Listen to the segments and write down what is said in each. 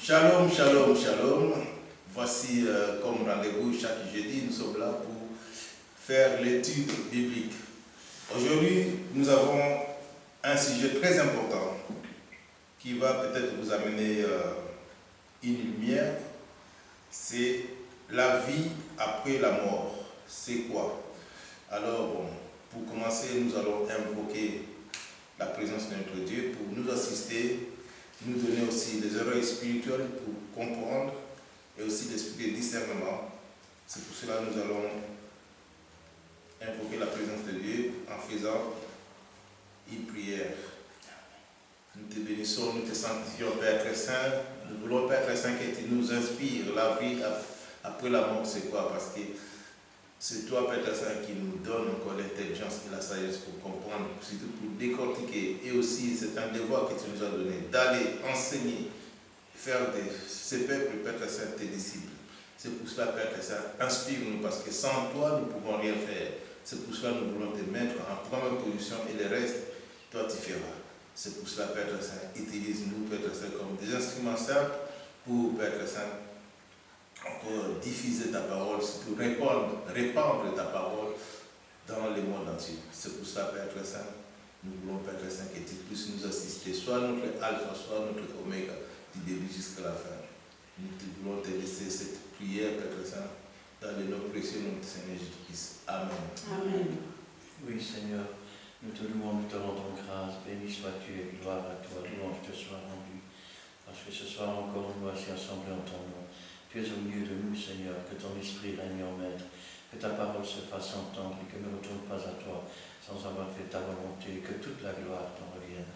Shalom, shalom, shalom. Voici comme rendez-vous chaque jeudi, nous sommes là pour faire l'étude biblique. Aujourd'hui, nous avons un sujet très important qui va peut-être vous amener une lumière. C'est la vie après la mort. C'est quoi? Alors, pour commencer, nous allons invoquer la présence de notre Dieu pour nous assister, nous donner aussi des oreilles spirituelles pour comprendre et aussi l'esprit de discernement. C'est pour cela que nous allons invoquer la présence de Dieu en faisant une prière. Nous te bénissons, nous te sanctifions, Père très saint. Nous voulons, Père très saint, que tu nous inspires la vie après la mort. C'est quoi? Parce que c'est toi, Père très saint, qui nous donne encore l'intelligence et la sagesse pour comprendre, surtout pour décortiquer. Et aussi, c'est un devoir que tu nous as donné, d'aller enseigner, faire de ces peuples, Père très saint, tes disciples. C'est pour cela, Père très saint, inspire-nous, parce que sans toi, nous ne pouvons rien faire. C'est pour cela que nous voulons te mettre en première position et le reste, toi, tu feras. C'est pour cela, Père très saint, utilise-nous, Père très saint, comme des instruments simples pour, Père très saint, encore diffuser ta parole, surtout répandre ta parole dans le monde entier. C'est pour ça, Père très saint, nous voulons, Père très saint, que tu puisses nous assister, soit notre alpha, soit notre oméga, du début jusqu'à la fin. Nous voulons te laisser cette prière, Père très saint, dans le nom précieux de notre Seigneur Jésus-Christ. Amen. Amen. Oui, Seigneur, nous te louons, nous te rendons grâce. Béni sois-tu et gloire à toi. Louange te soit rendue. Parce que ce soir encore, nous voici assemblés en ton nom. Tu es au milieu de nous, Seigneur, que ton esprit règne en maître, que ta parole se fasse entendre et que ne retourne pas à toi sans avoir fait ta volonté, que toute la gloire t'en revienne.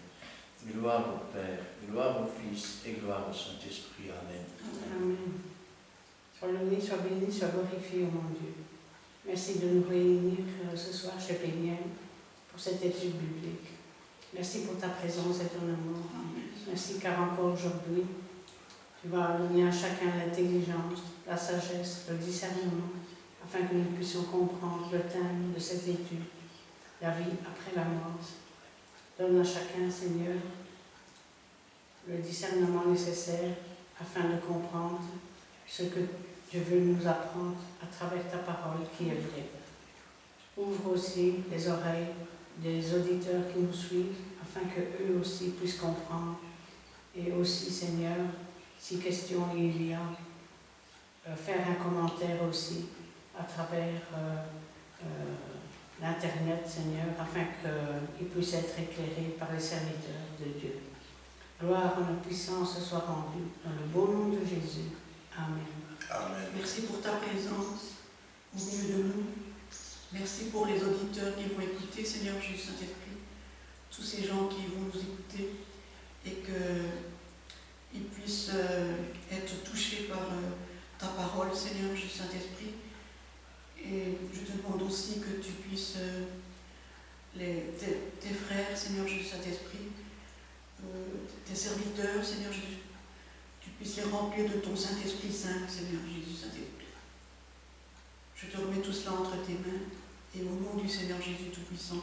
Gloire au Père, gloire au Fils et gloire au Saint-Esprit. Amen. Amen. Sois loué, sois béni, sois glorifié, oh mon Dieu. Merci de nous réunir ce soir chez Péniel pour cette étude biblique. Merci pour ta présence et ton amour. Merci car encore aujourd'hui, tu vas donner à chacun l'intelligence, la sagesse, le discernement, afin que nous puissions comprendre le thème de cette étude, la vie après la mort. Donne à chacun, Seigneur, le discernement nécessaire afin de comprendre ce que tu veux nous apprendre à travers ta parole qui est vraie. Ouvre aussi les oreilles des auditeurs qui nous suivent afin qu'eux aussi puissent comprendre. Et aussi, Seigneur, si question il y a, faire un commentaire aussi à travers l'Internet, Seigneur, afin qu'il puisse être éclairé par les serviteurs de Dieu. Gloire et puissance soit rendue dans le beau nom de Jésus. Amen. Amen. Merci pour ta présence au milieu de nous. Merci pour les auditeurs qui vont écouter, Seigneur Jésus Saint-Esprit, tous ces gens qui vont nous écouter et qu'ils puissent être touchés par ta parole, Seigneur Jésus Saint-Esprit. Et je te demande aussi que tu puisses, tes frères, Seigneur Jésus Saint-Esprit, tes serviteurs, Seigneur Jésus, tu puisses les remplir de ton Saint-Esprit Saint, Seigneur Jésus Saint-Esprit. Je te remets tout cela entre tes mains et au nom du Seigneur Jésus Tout-Puissant,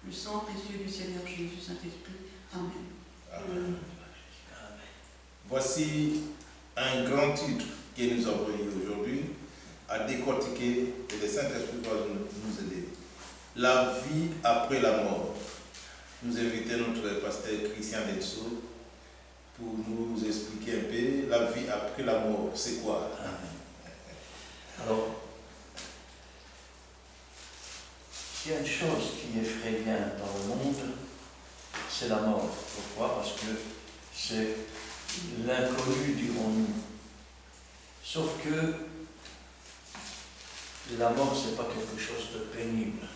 le sang précieux du Seigneur Jésus Saint-Esprit. Amen. Amen. Voici un grand titre que nous avons eu aujourd'hui à décortiquer et le Saint-Esprit va nous aider. La vie après la mort. Nous invitons notre pasteur Christian Denso pour nous expliquer un peu la vie après la mort. C'est quoi? Alors, s'il y a une chose qui effraie bien dans le monde, c'est la mort. Pourquoi? Parce que c'est l'inconnu, dirons-nous. Sauf que la mort, ce n'est pas quelque chose de pénible.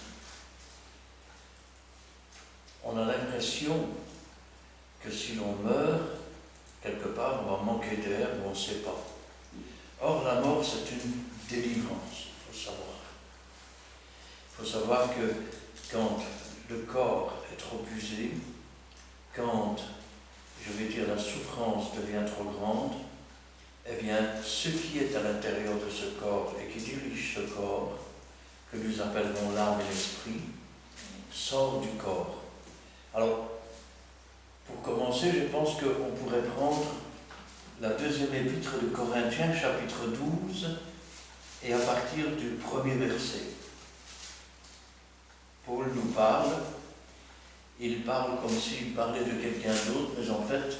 On a l'impression que si l'on meurt, quelque part, on va manquer d'air ou on ne sait pas. Or, la mort, c'est une délivrance, il faut savoir. Il faut savoir que quand le corps est trop usé, quand, je vais dire, la souffrance devient trop grande, eh bien, ce qui est à l'intérieur de ce corps et qui dirige ce corps, que nous appellerons l'âme et l'esprit, sort du corps. Alors, pour commencer, je pense qu'on pourrait prendre la deuxième épître de Corinthiens, chapitre 12, et à partir du premier verset. Paul nous parle, il parle comme s'il parlait de quelqu'un d'autre, mais en fait,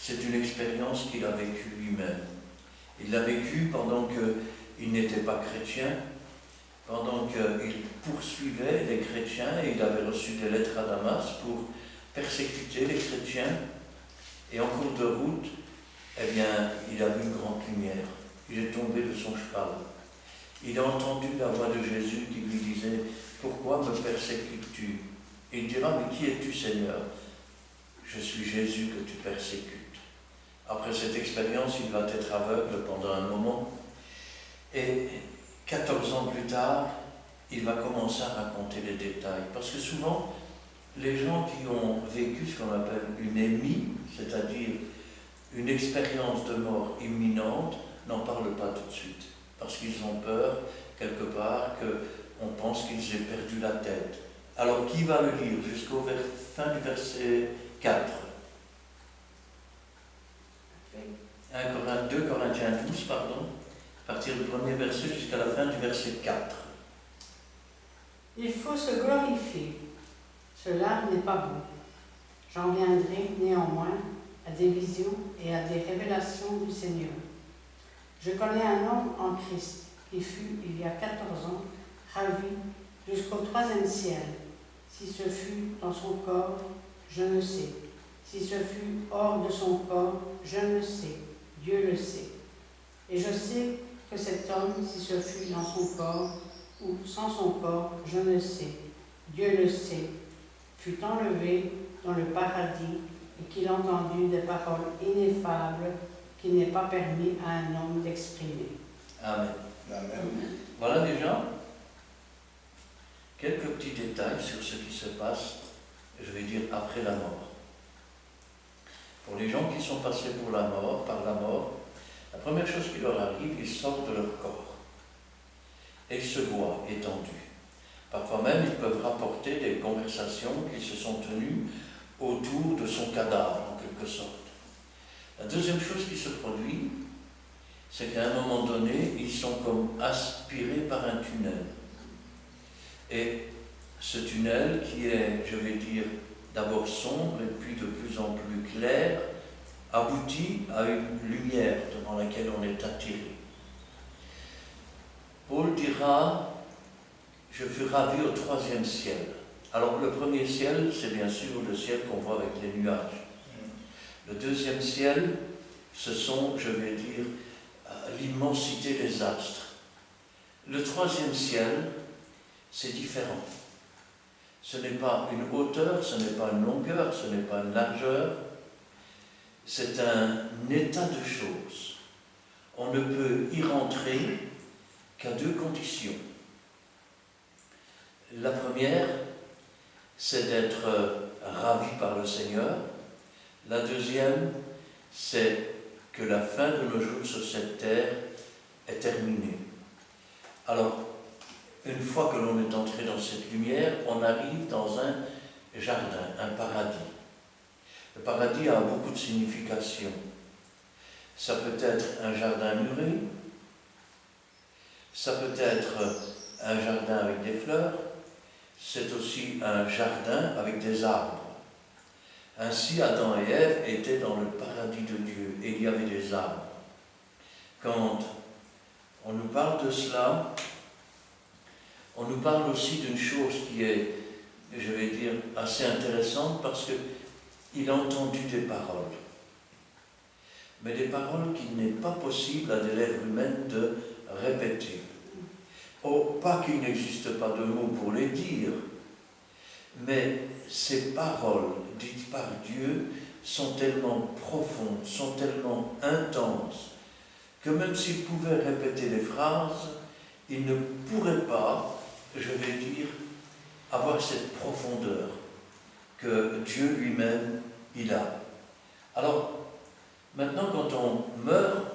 c'est une expérience qu'il a vécue lui-même. Il l'a vécue pendant qu'il n'était pas chrétien, pendant qu'il poursuivait les chrétiens, et il avait reçu des lettres à Damas pour persécuter les chrétiens, et en cours de route, eh bien, il a vu une grande lumière. Il est tombé de son cheval. Il a entendu la voix de Jésus qui lui disait « Pourquoi me persécutes-tu » Il dira « Mais qui es-tu, Seigneur ?»« Je suis Jésus que tu persécutes. » Après cette expérience, il va être aveugle pendant un moment. Et 14 ans plus tard, il va commencer à raconter les détails. Parce que souvent, les gens qui ont vécu ce qu'on appelle une émie, c'est-à-dire une expérience de mort imminente, n'en parlent pas tout de suite. Parce qu'ils ont peur, quelque part, qu'on pense qu'ils aient perdu la tête. Alors, qui va le lire jusqu'au fin du verset 4 2 Corinthiens 12, pardon, à partir du premier verset jusqu'à la fin du verset 4. Il faut se glorifier. Cela n'est pas bon. J'en viendrai néanmoins à des visions et à des révélations du Seigneur. Je connais un homme en Christ qui fut, il y a 14 ans, ravi jusqu'au 3e ciel. Si ce fut dans son corps, je ne sais. Si ce fut hors de son corps, je ne sais. Dieu le sait. Et je sais que cet homme, si ce fut dans son corps ou sans son corps, je ne sais. Dieu le sait, fut enlevé dans le paradis et qu'il entendit des paroles ineffables qu'il n'est pas permis à un homme d'exprimer. Amen. Amen. Voilà déjà quelques petits détails sur ce qui se passe, je vais dire, après la mort. Pour les gens qui sont passés par la mort, la première chose qui leur arrive, ils sortent de leur corps et ils se voient étendus. Parfois même, ils peuvent rapporter des conversations qui se sont tenues autour de son cadavre, en quelque sorte. La deuxième chose qui se produit, c'est qu'à un moment donné, ils sont comme aspirés par un tunnel. Et ce tunnel qui est, je vais dire, d'abord sombre et puis de plus en plus clair, aboutit à une lumière devant laquelle on est attiré. Paul dira « Je fus ravi au 3e ciel ». Alors le premier ciel, c'est bien sûr le ciel qu'on voit avec les nuages. Le 2e ciel, ce sont, je vais dire, l'immensité des astres. Le 3e ciel, c'est différent. Ce n'est pas une hauteur, ce n'est pas une longueur, ce n'est pas une largeur. C'est un état de choses. On ne peut y rentrer qu'à 2 conditions. La première, c'est d'être ravi par le Seigneur. La deuxième, c'est que la fin de nos jours sur cette terre est terminée. Alors, une fois que l'on est entré dans cette lumière, on arrive dans un jardin, un paradis. Le paradis a beaucoup de significations. Ça peut être un jardin muré, ça peut être un jardin avec des fleurs, c'est aussi un jardin avec des arbres. Ainsi, Adam et Ève étaient dans le paradis de Dieu et il y avait des arbres. Quand on nous parle de cela, on nous parle aussi d'une chose qui est, je vais dire, assez intéressante parce qu'il a entendu des paroles. Mais des paroles qu'il n'est pas possible à des lèvres humaines de répéter. Oh, pas qu'il n'existe pas de mots pour les dire, mais ces paroles dites par Dieu sont tellement profondes, sont tellement intenses, que même s'il pouvait répéter les phrases, il ne pourrait pas, je vais dire, avoir cette profondeur que Dieu lui-même, il a. Alors, maintenant, quand on meurt,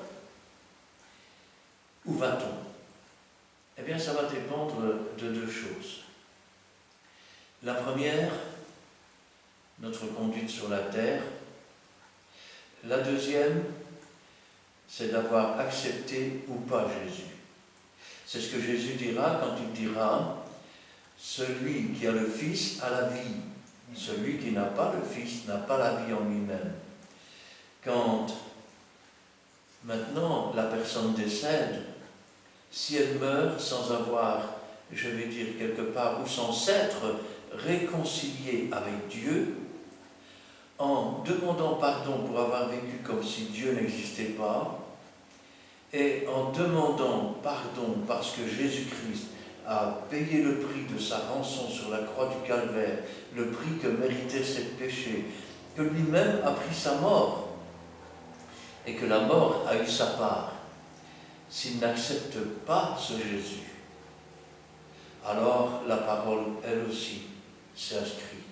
où va-t-on? Eh bien, ça va dépendre de 2 choses. La première, notre conduite sur la terre. La deuxième, c'est d'avoir accepté ou pas Jésus. C'est ce que Jésus dira quand il dira « Celui qui a le Fils a la vie, celui qui n'a pas le Fils n'a pas la vie en lui-même. » Quand maintenant la personne décède, si elle meurt sans avoir, je vais dire quelque part, ou sans s'être réconciliée avec Dieu, en demandant pardon pour avoir vécu comme si Dieu n'existait pas, et en demandant pardon parce que Jésus-Christ a payé le prix de sa rançon sur la croix du Calvaire, le prix que méritaient ses péchés, que lui-même a pris sa mort, et que la mort a eu sa part. S'il n'accepte pas ce Jésus, alors la parole, elle aussi, s'inscrit.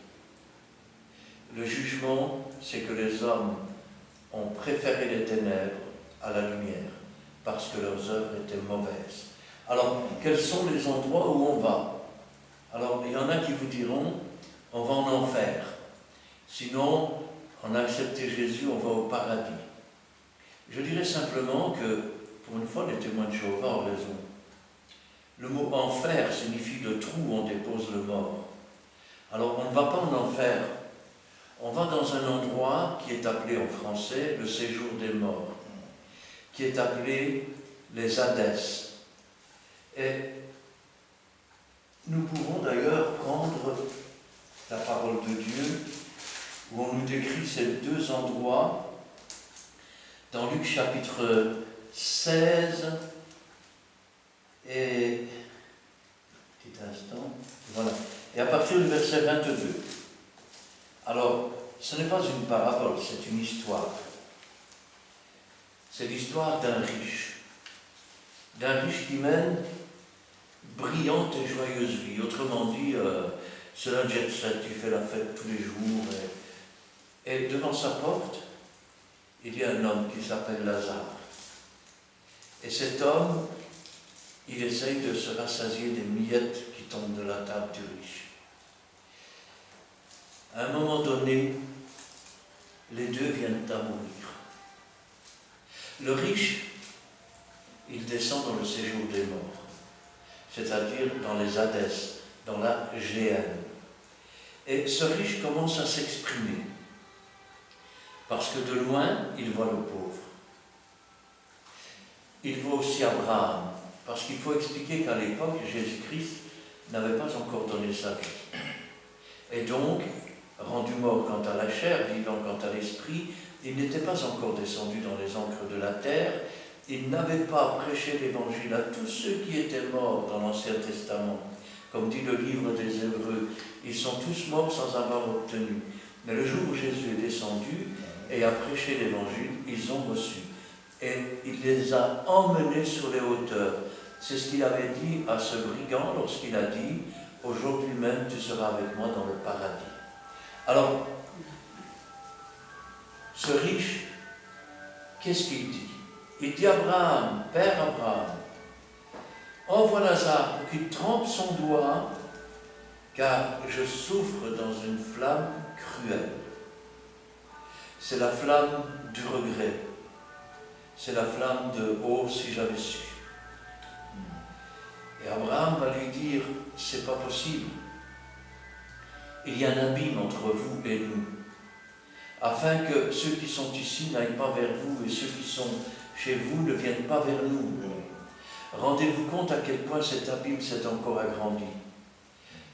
Le jugement, c'est que les hommes ont préféré les ténèbres à la lumière, parce que leurs œuvres étaient mauvaises. Alors, quels sont les endroits où on va? Alors, il y en a qui vous diront, on va en enfer. Sinon, on a accepté Jésus, on va au paradis. Je dirais simplement que, pour une fois, les témoins de Jéhovah ont raison. Le mot enfer signifie le trou où on dépose le mort. Alors, on ne va pas en enfer. On va dans un endroit qui est appelé en français le séjour des morts, qui est appelé les Hadès. Et nous pouvons d'ailleurs prendre la parole de Dieu, où on nous décrit ces deux endroits, dans Luc chapitre 16, et, petit instant, voilà, et à partir du verset 22. Alors, ce n'est pas une parabole, c'est une histoire. C'est l'histoire d'un riche qui mène brillante et joyeuse vie. Autrement dit, c'est un jet set, il fait la fête tous les jours. Et devant sa porte, il y a un homme qui s'appelle Lazare. Et cet homme, il essaye de se rassasier des miettes qui tombent de la table du riche. À un moment donné, les deux viennent à mourir. Le riche, il descend dans le séjour des morts, c'est-à-dire dans les Hadès, dans la géhenne. Et ce riche commence à s'exprimer, parce que de loin, il voit le pauvre. Il voit aussi Abraham, parce qu'il faut expliquer qu'à l'époque, Jésus-Christ n'avait pas encore donné sa vie. Et donc, rendu mort quant à la chair, vivant quant à l'esprit, il n'était pas encore descendu dans les encres de la terre, il n'avait pas prêché l'évangile à tous ceux qui étaient morts dans l'Ancien Testament. Comme dit le livre des Hébreux, ils sont tous morts sans avoir obtenu. Mais le jour où Jésus est descendu et a prêché l'évangile, ils ont reçu. Et il les a emmenés sur les hauteurs. C'est ce qu'il avait dit à ce brigand lorsqu'il a dit « Aujourd'hui même, tu seras avec moi dans le paradis ». Alors, ce riche, qu'est-ce qu'il dit? Il dit Abraham, Père Abraham, envoie Lazare pour qu'il trempe son doigt, car je souffre dans une flamme cruelle. C'est la flamme du regret. C'est la flamme de « Oh, si j'avais su ». Et Abraham va lui dire « C'est pas possible. Il y a un abîme entre vous et nous, afin que ceux qui sont ici n'aillent pas vers vous et ceux qui sont chez vous ne viennent pas vers nous. Rendez-vous compte à quel point cet abîme s'est encore agrandi.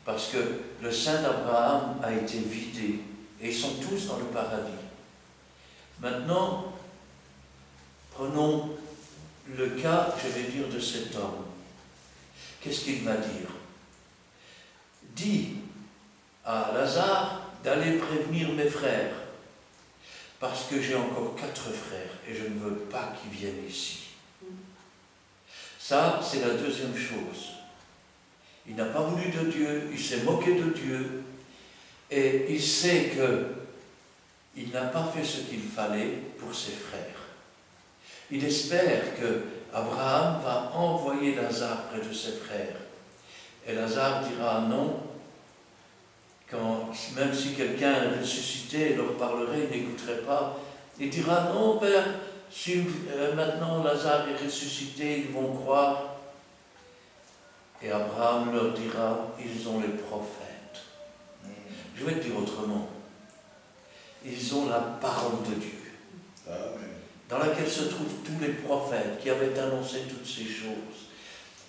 Parce que le sein d'Abraham a été vidé et ils sont tous dans le paradis. Maintenant, prenons le cas, je vais dire, de cet homme. Qu'est-ce qu'il va dire? Dis à Lazare d'aller prévenir mes frères, parce que j'ai encore 4 frères et je ne veux pas qu'ils viennent ici. Ça, c'est la deuxième chose. Il n'a pas voulu de Dieu, il s'est moqué de Dieu, et il sait qu'il n'a pas fait ce qu'il fallait pour ses frères. Il espère que Abraham va envoyer Lazare près de ses frères. Et Lazare dira non, même si quelqu'un ressuscité leur parlerait, il n'écouterait pas. Il dira non, Père, si maintenant Lazare est ressuscité, ils vont croire. Et Abraham leur dira, ils ont les prophètes. Je vais te dire autrement. Ils ont la parole de Dieu, dans laquelle se trouvent tous les prophètes qui avaient annoncé toutes ces choses.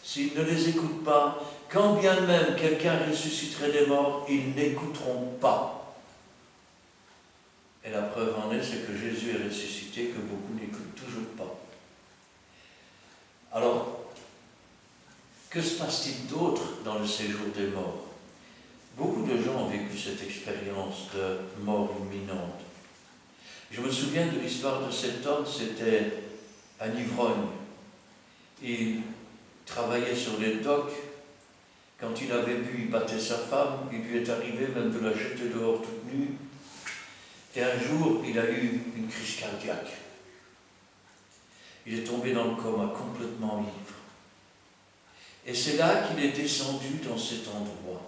S'ils ne les écoutent pas, quand bien même quelqu'un ressusciterait des morts, ils n'écouteront pas. Et la preuve en est, c'est que Jésus est ressuscité, que beaucoup n'écoutent toujours pas. Alors, que se passe-t-il d'autre dans le séjour des morts? Beaucoup de gens ont vécu cette expérience de mort imminente. Je me souviens de l'histoire de cet homme, c'était un ivrogne. Il travaillait sur les docks. Quand il avait bu, il battait sa femme. Il lui est arrivé même de la jeter dehors toute nue. Et un jour, il a eu une crise cardiaque. Il est tombé dans le coma, complètement ivre. Et c'est là qu'il est descendu dans cet endroit.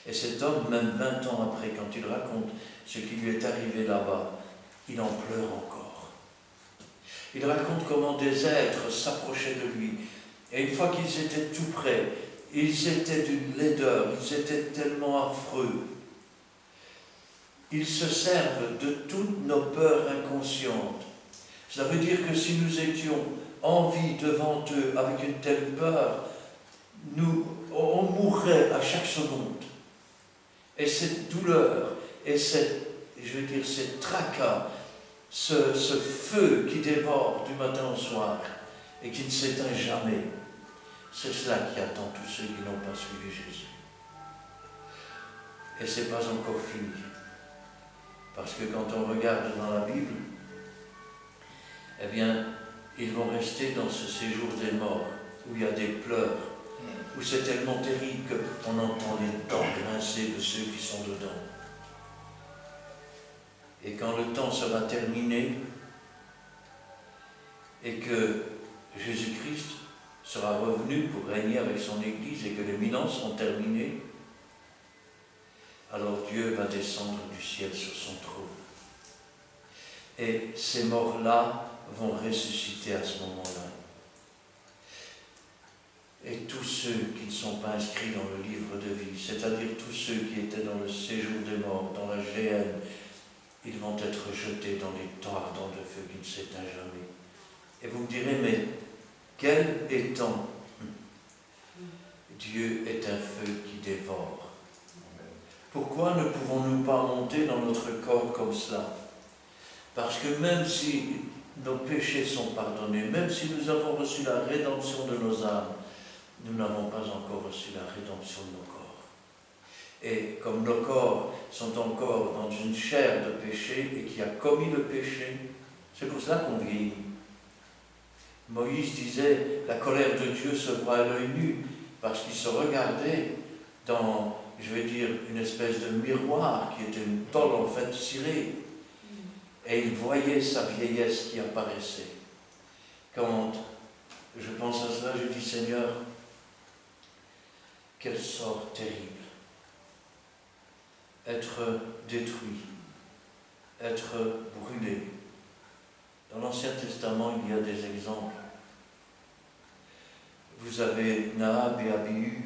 Et cet homme, même 20 ans après, quand il raconte ce qui lui est arrivé là-bas, il en pleure encore. Il raconte comment des êtres s'approchaient de lui. Et une fois qu'ils étaient tout près, ils étaient d'une laideur, ils étaient tellement affreux. Ils se servent de toutes nos peurs inconscientes. Cela veut dire que si nous étions en vie devant eux avec une telle peur, on mourrait à chaque seconde. Et cette douleur, et cette tracas, ce feu qui dévore du matin au soir et qui ne s'éteint jamais, c'est cela qui attend tous ceux qui n'ont pas suivi Jésus. Et ce n'est pas encore fini. Parce que quand on regarde dans la Bible, eh bien, ils vont rester dans ce séjour des morts, où il y a des pleurs, où c'est tellement terrible qu'on entend les dents grincer de ceux qui sont dedans. Et quand le temps sera terminé, et que Jésus-Christ sera revenu pour régner avec son Église, et que les 1000 ans seront terminés, alors Dieu va descendre du ciel sur son trône. Et ces morts-là vont ressusciter à ce moment-là. Et tous ceux qui ne sont pas inscrits dans le livre de vie, c'est-à-dire tous ceux qui étaient dans le séjour des morts, dans la géhenne, ils vont être jetés dans les temps ardents de feu qui ne s'éteint jamais. Et vous me direz, mais quel étang? Dieu est un feu qui dévore. Pourquoi ne pouvons-nous pas monter dans notre corps comme cela? Parce que même si nos péchés sont pardonnés, même si nous avons reçu la rédemption de nos âmes, nous n'avons pas encore reçu la rédemption de nos corps. Et comme nos corps sont encore dans une chair de péché et qui a commis le péché, c'est pour cela qu'on vieillit. Moïse disait, la colère de Dieu se voit à l'œil nu, parce qu'il se regardait dans, une espèce de miroir qui était une tôle en fait cirée. Et il voyait sa vieillesse qui apparaissait. Quand je pense à cela, je dis, Seigneur, quel sort terrible. Être détruit, être brûlé. Dans l'Ancien Testament, il y a des exemples. Vous avez Naab et Abihu.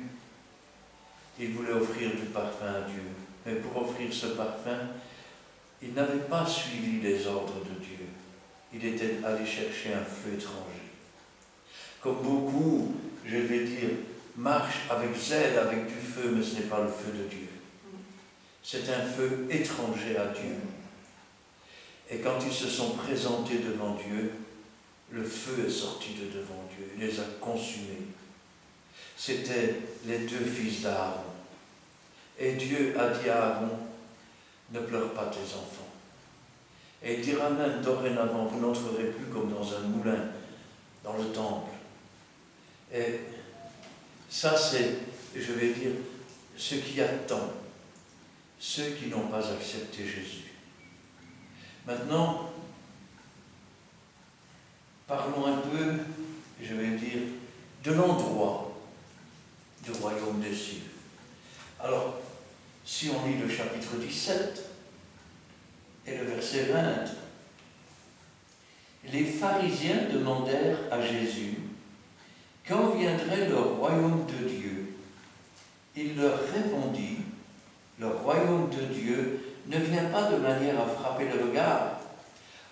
Ils voulaient offrir du parfum à Dieu. Mais pour offrir ce parfum, ils n'avaient pas suivi les ordres de Dieu. Il était allé chercher un feu étranger. Comme beaucoup, je vais dire, marchent avec zèle, avec du feu, mais ce n'est pas le feu de Dieu. C'est un feu étranger à Dieu. Et quand ils se sont présentés devant Dieu, le feu est sorti de devant Dieu, il les a consumés. C'étaient les 2 fils d'Aaron. Et Dieu a dit à Aaron, ne pleure pas tes enfants. Et il dira même, dorénavant, vous n'entrerez plus comme dans un moulin, dans le temple. Et ça, c'est, je vais dire, ce qui attend ceux qui n'ont pas accepté Jésus. Maintenant, parlons un peu, je vais dire, de l'endroit du royaume des cieux. Alors, si on lit le chapitre 17 et le verset 20, les pharisiens demandèrent à Jésus quand viendrait le royaume de Dieu. Il leur répondit, le royaume de Dieu ne vient pas de manière à frapper le regard.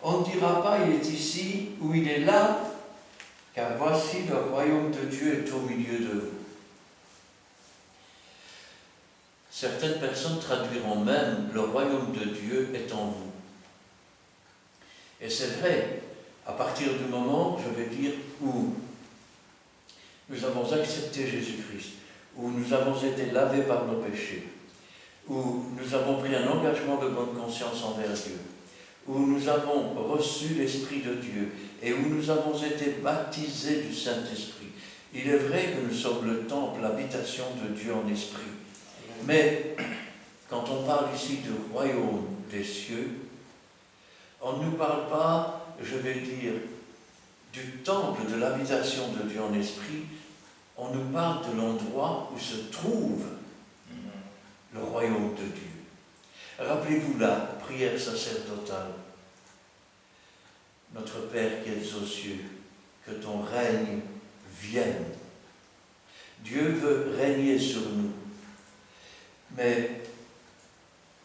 On ne dira pas il est ici ou il est là, car voici le royaume de Dieu est au milieu de vous. Certaines personnes traduiront même le royaume de Dieu est en vous. Et c'est vrai, à partir du moment, je vais dire, où nous avons accepté Jésus-Christ, où nous avons été lavés par nos péchés, où nous avons pris un engagement de bonne conscience envers Dieu, où nous avons reçu l'Esprit de Dieu et où nous avons été baptisés du Saint-Esprit. Il est vrai que nous sommes le temple, l'habitation de Dieu en esprit. Mais quand on parle ici du royaume des cieux, on ne nous parle pas, je vais dire, du temple, de l'habitation de Dieu en esprit, on nous parle de l'endroit où se trouve le royaume de Dieu. Rappelez-vous la prière sacerdotale. Notre Père qui es aux cieux, que ton règne vienne. Dieu veut régner sur nous. Mais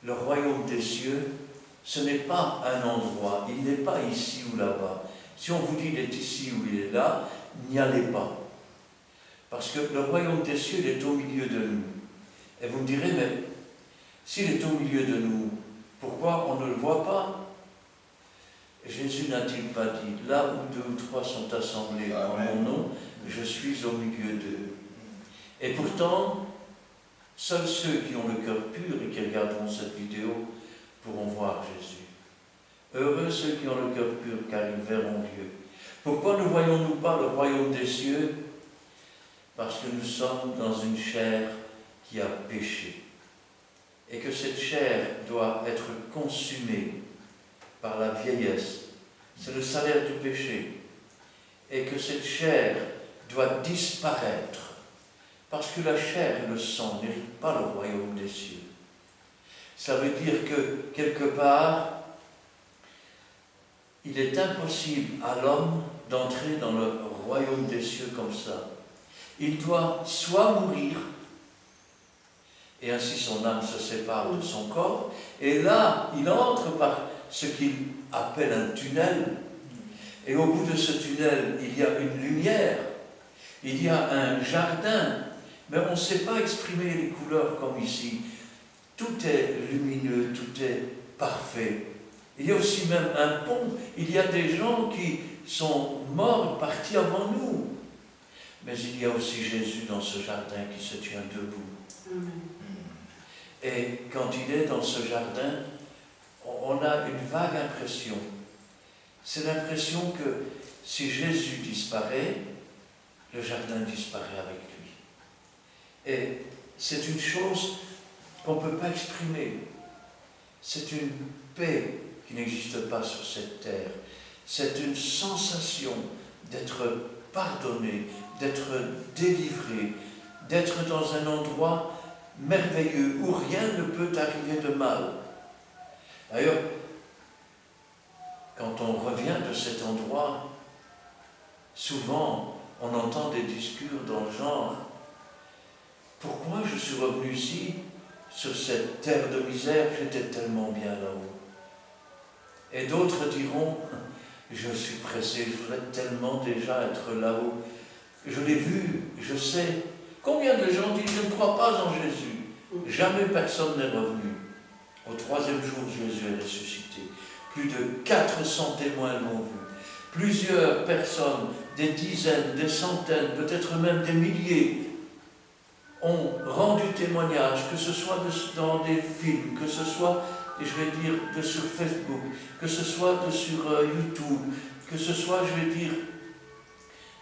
le royaume des cieux, ce n'est pas un endroit, il n'est pas ici ou là-bas. Si on vous dit il est ici ou il est là, n'y allez pas. Parce que le royaume des cieux, il est au milieu de nous. Et vous me direz, mais s'il est au milieu de nous, pourquoi on ne le voit pas? Jésus n'a-t-il pas dit, là où 2 ou 3 sont assemblés en mon nom, je suis au milieu d'eux. Et pourtant, seuls ceux qui ont le cœur pur et qui regarderont cette vidéo pourront voir Jésus. Heureux ceux qui ont le cœur pur, car ils verront Dieu. Pourquoi ne voyons-nous pas le royaume des cieux? Parce que nous sommes dans une chair qui a péché. Et que cette chair doit être consumée par la vieillesse. C'est le salaire du péché. Et que cette chair doit disparaître. Parce que la chair et le sang n'héritent pas le royaume des cieux. Ça veut dire que, quelque part, il est impossible à l'homme d'entrer dans le royaume des cieux comme ça. Il doit soit mourir, et ainsi son âme se sépare de son corps, et là, il entre par ce qu'il appelle un tunnel, et au bout de ce tunnel, il y a une lumière, il y a un jardin, mais on ne sait pas exprimer les couleurs comme ici. Tout est lumineux, tout est parfait. Il y a aussi même un pont, il y a des gens qui sont morts, partis avant nous. Mais il y a aussi Jésus dans ce jardin qui se tient debout. Amen. Et quand il est dans ce jardin, on a une vague impression. C'est l'impression que si Jésus disparaît, le jardin disparaît avec lui. Et c'est une chose qu'on ne peut pas exprimer. C'est une paix qui n'existe pas sur cette terre. C'est une sensation d'être pardonné, d'être délivré, d'être dans un endroit merveilleux où rien ne peut arriver de mal. D'ailleurs, quand on revient de cet endroit, souvent on entend des discours dans le genre « Pourquoi je suis revenu ici, sur cette terre de misère, j'étais tellement bien là-haut » Et d'autres diront « Je suis pressé, je voudrais tellement déjà être là-haut. Je l'ai vu, je sais. » Combien de gens disent « Je ne crois pas en Jésus ?» Jamais personne n'est revenu. Au 3e jour, Jésus est ressuscité. Plus de 400 témoins l'ont vu. Plusieurs personnes, des dizaines, des centaines, peut-être même des milliers, ont rendu témoignage, que ce soit dans des films, que ce soit, je vais dire, sur Facebook, que ce soit sur YouTube, que ce soit, je vais dire,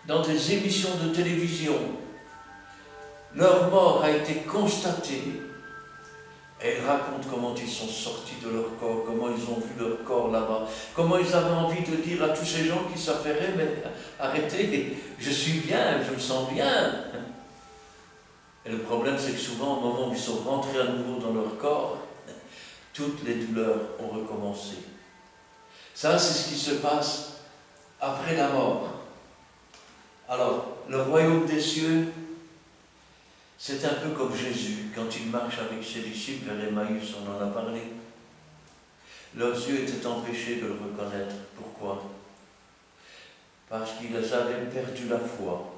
dans des émissions de télévision. Leur mort a été constatée. Et ils racontent comment ils sont sortis de leur corps, comment ils ont vu leur corps là-bas, comment ils avaient envie de dire à tous ces gens qui s'affairaient, mais arrêtez, je suis bien, je me sens bien. Et le problème, c'est que souvent, au moment où ils sont rentrés à nouveau dans leur corps, toutes les douleurs ont recommencé. Ça, c'est ce qui se passe après la mort. Alors, le royaume des cieux, c'est un peu comme Jésus, quand il marche avec ses disciples vers Emmaüs, on en a parlé. Leurs yeux étaient empêchés de le reconnaître. Pourquoi? Parce qu'ils avaient perdu la foi.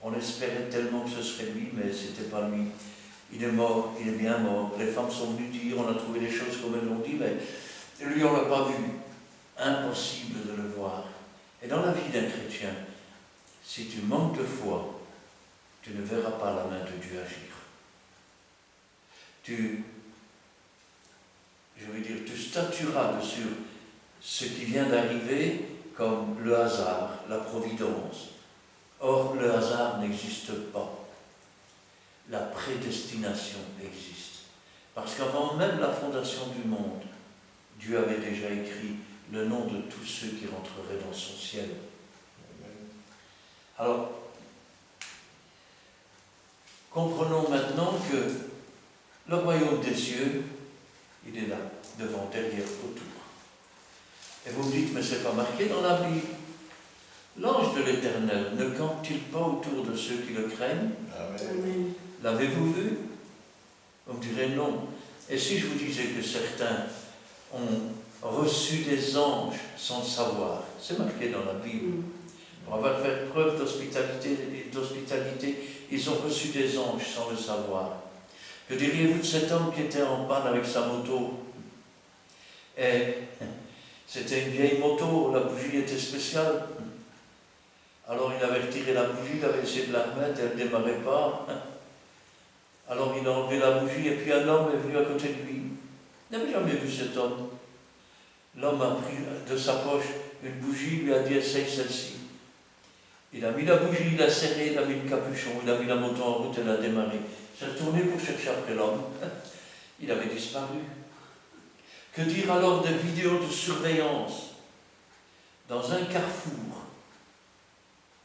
On espérait tellement que ce serait lui, mais ce n'était pas lui. Il est mort, il est bien mort. Les femmes sont venues dire, on a trouvé les choses comme elles l'ont dit, mais lui, on ne l'a pas vu. Impossible de le voir. Et dans la vie d'un chrétien, si tu manques de foi, tu ne verras pas la main de Dieu agir. Tu statueras sur ce qui vient d'arriver comme le hasard, la providence. Or, le hasard n'existe pas. La prédestination existe. Parce qu'avant même la fondation du monde, Dieu avait déjà écrit le nom de tous ceux qui rentreraient dans son ciel. Alors, comprenons maintenant que le royaume des cieux, il est là, devant, derrière, autour. Et vous me dites, mais c'est pas marqué dans la Bible. L'ange de l'Éternel ne campe-t-il pas autour de ceux qui le craignent? Amen. L'avez-vous vu? Vous me direz non. Et si je vous disais que certains ont reçu des anges sans le savoir? C'est marqué dans la Bible. Pour avoir fait preuve d'hospitalité, ils ont reçu des anges sans le savoir. Que diriez-vous de cet homme qui était en panne avec sa moto? Et c'était une vieille moto, la bougie était spéciale. Alors il avait retiré la bougie, il avait essayé de la remettre, elle ne démarrait pas. Alors il a enlevé la bougie et puis un homme est venu à côté de lui. Il n'avait jamais vu cet homme. L'homme a pris de sa poche une bougie, lui a dit essaye celle-ci. Il a mis la bougie, il a serré, il a mis le capuchon, il a mis la moto en route, elle a démarré. Il s'est retourné pour chercher après l'homme. Il avait disparu. Que dire alors des vidéos de surveillance dans un carrefour?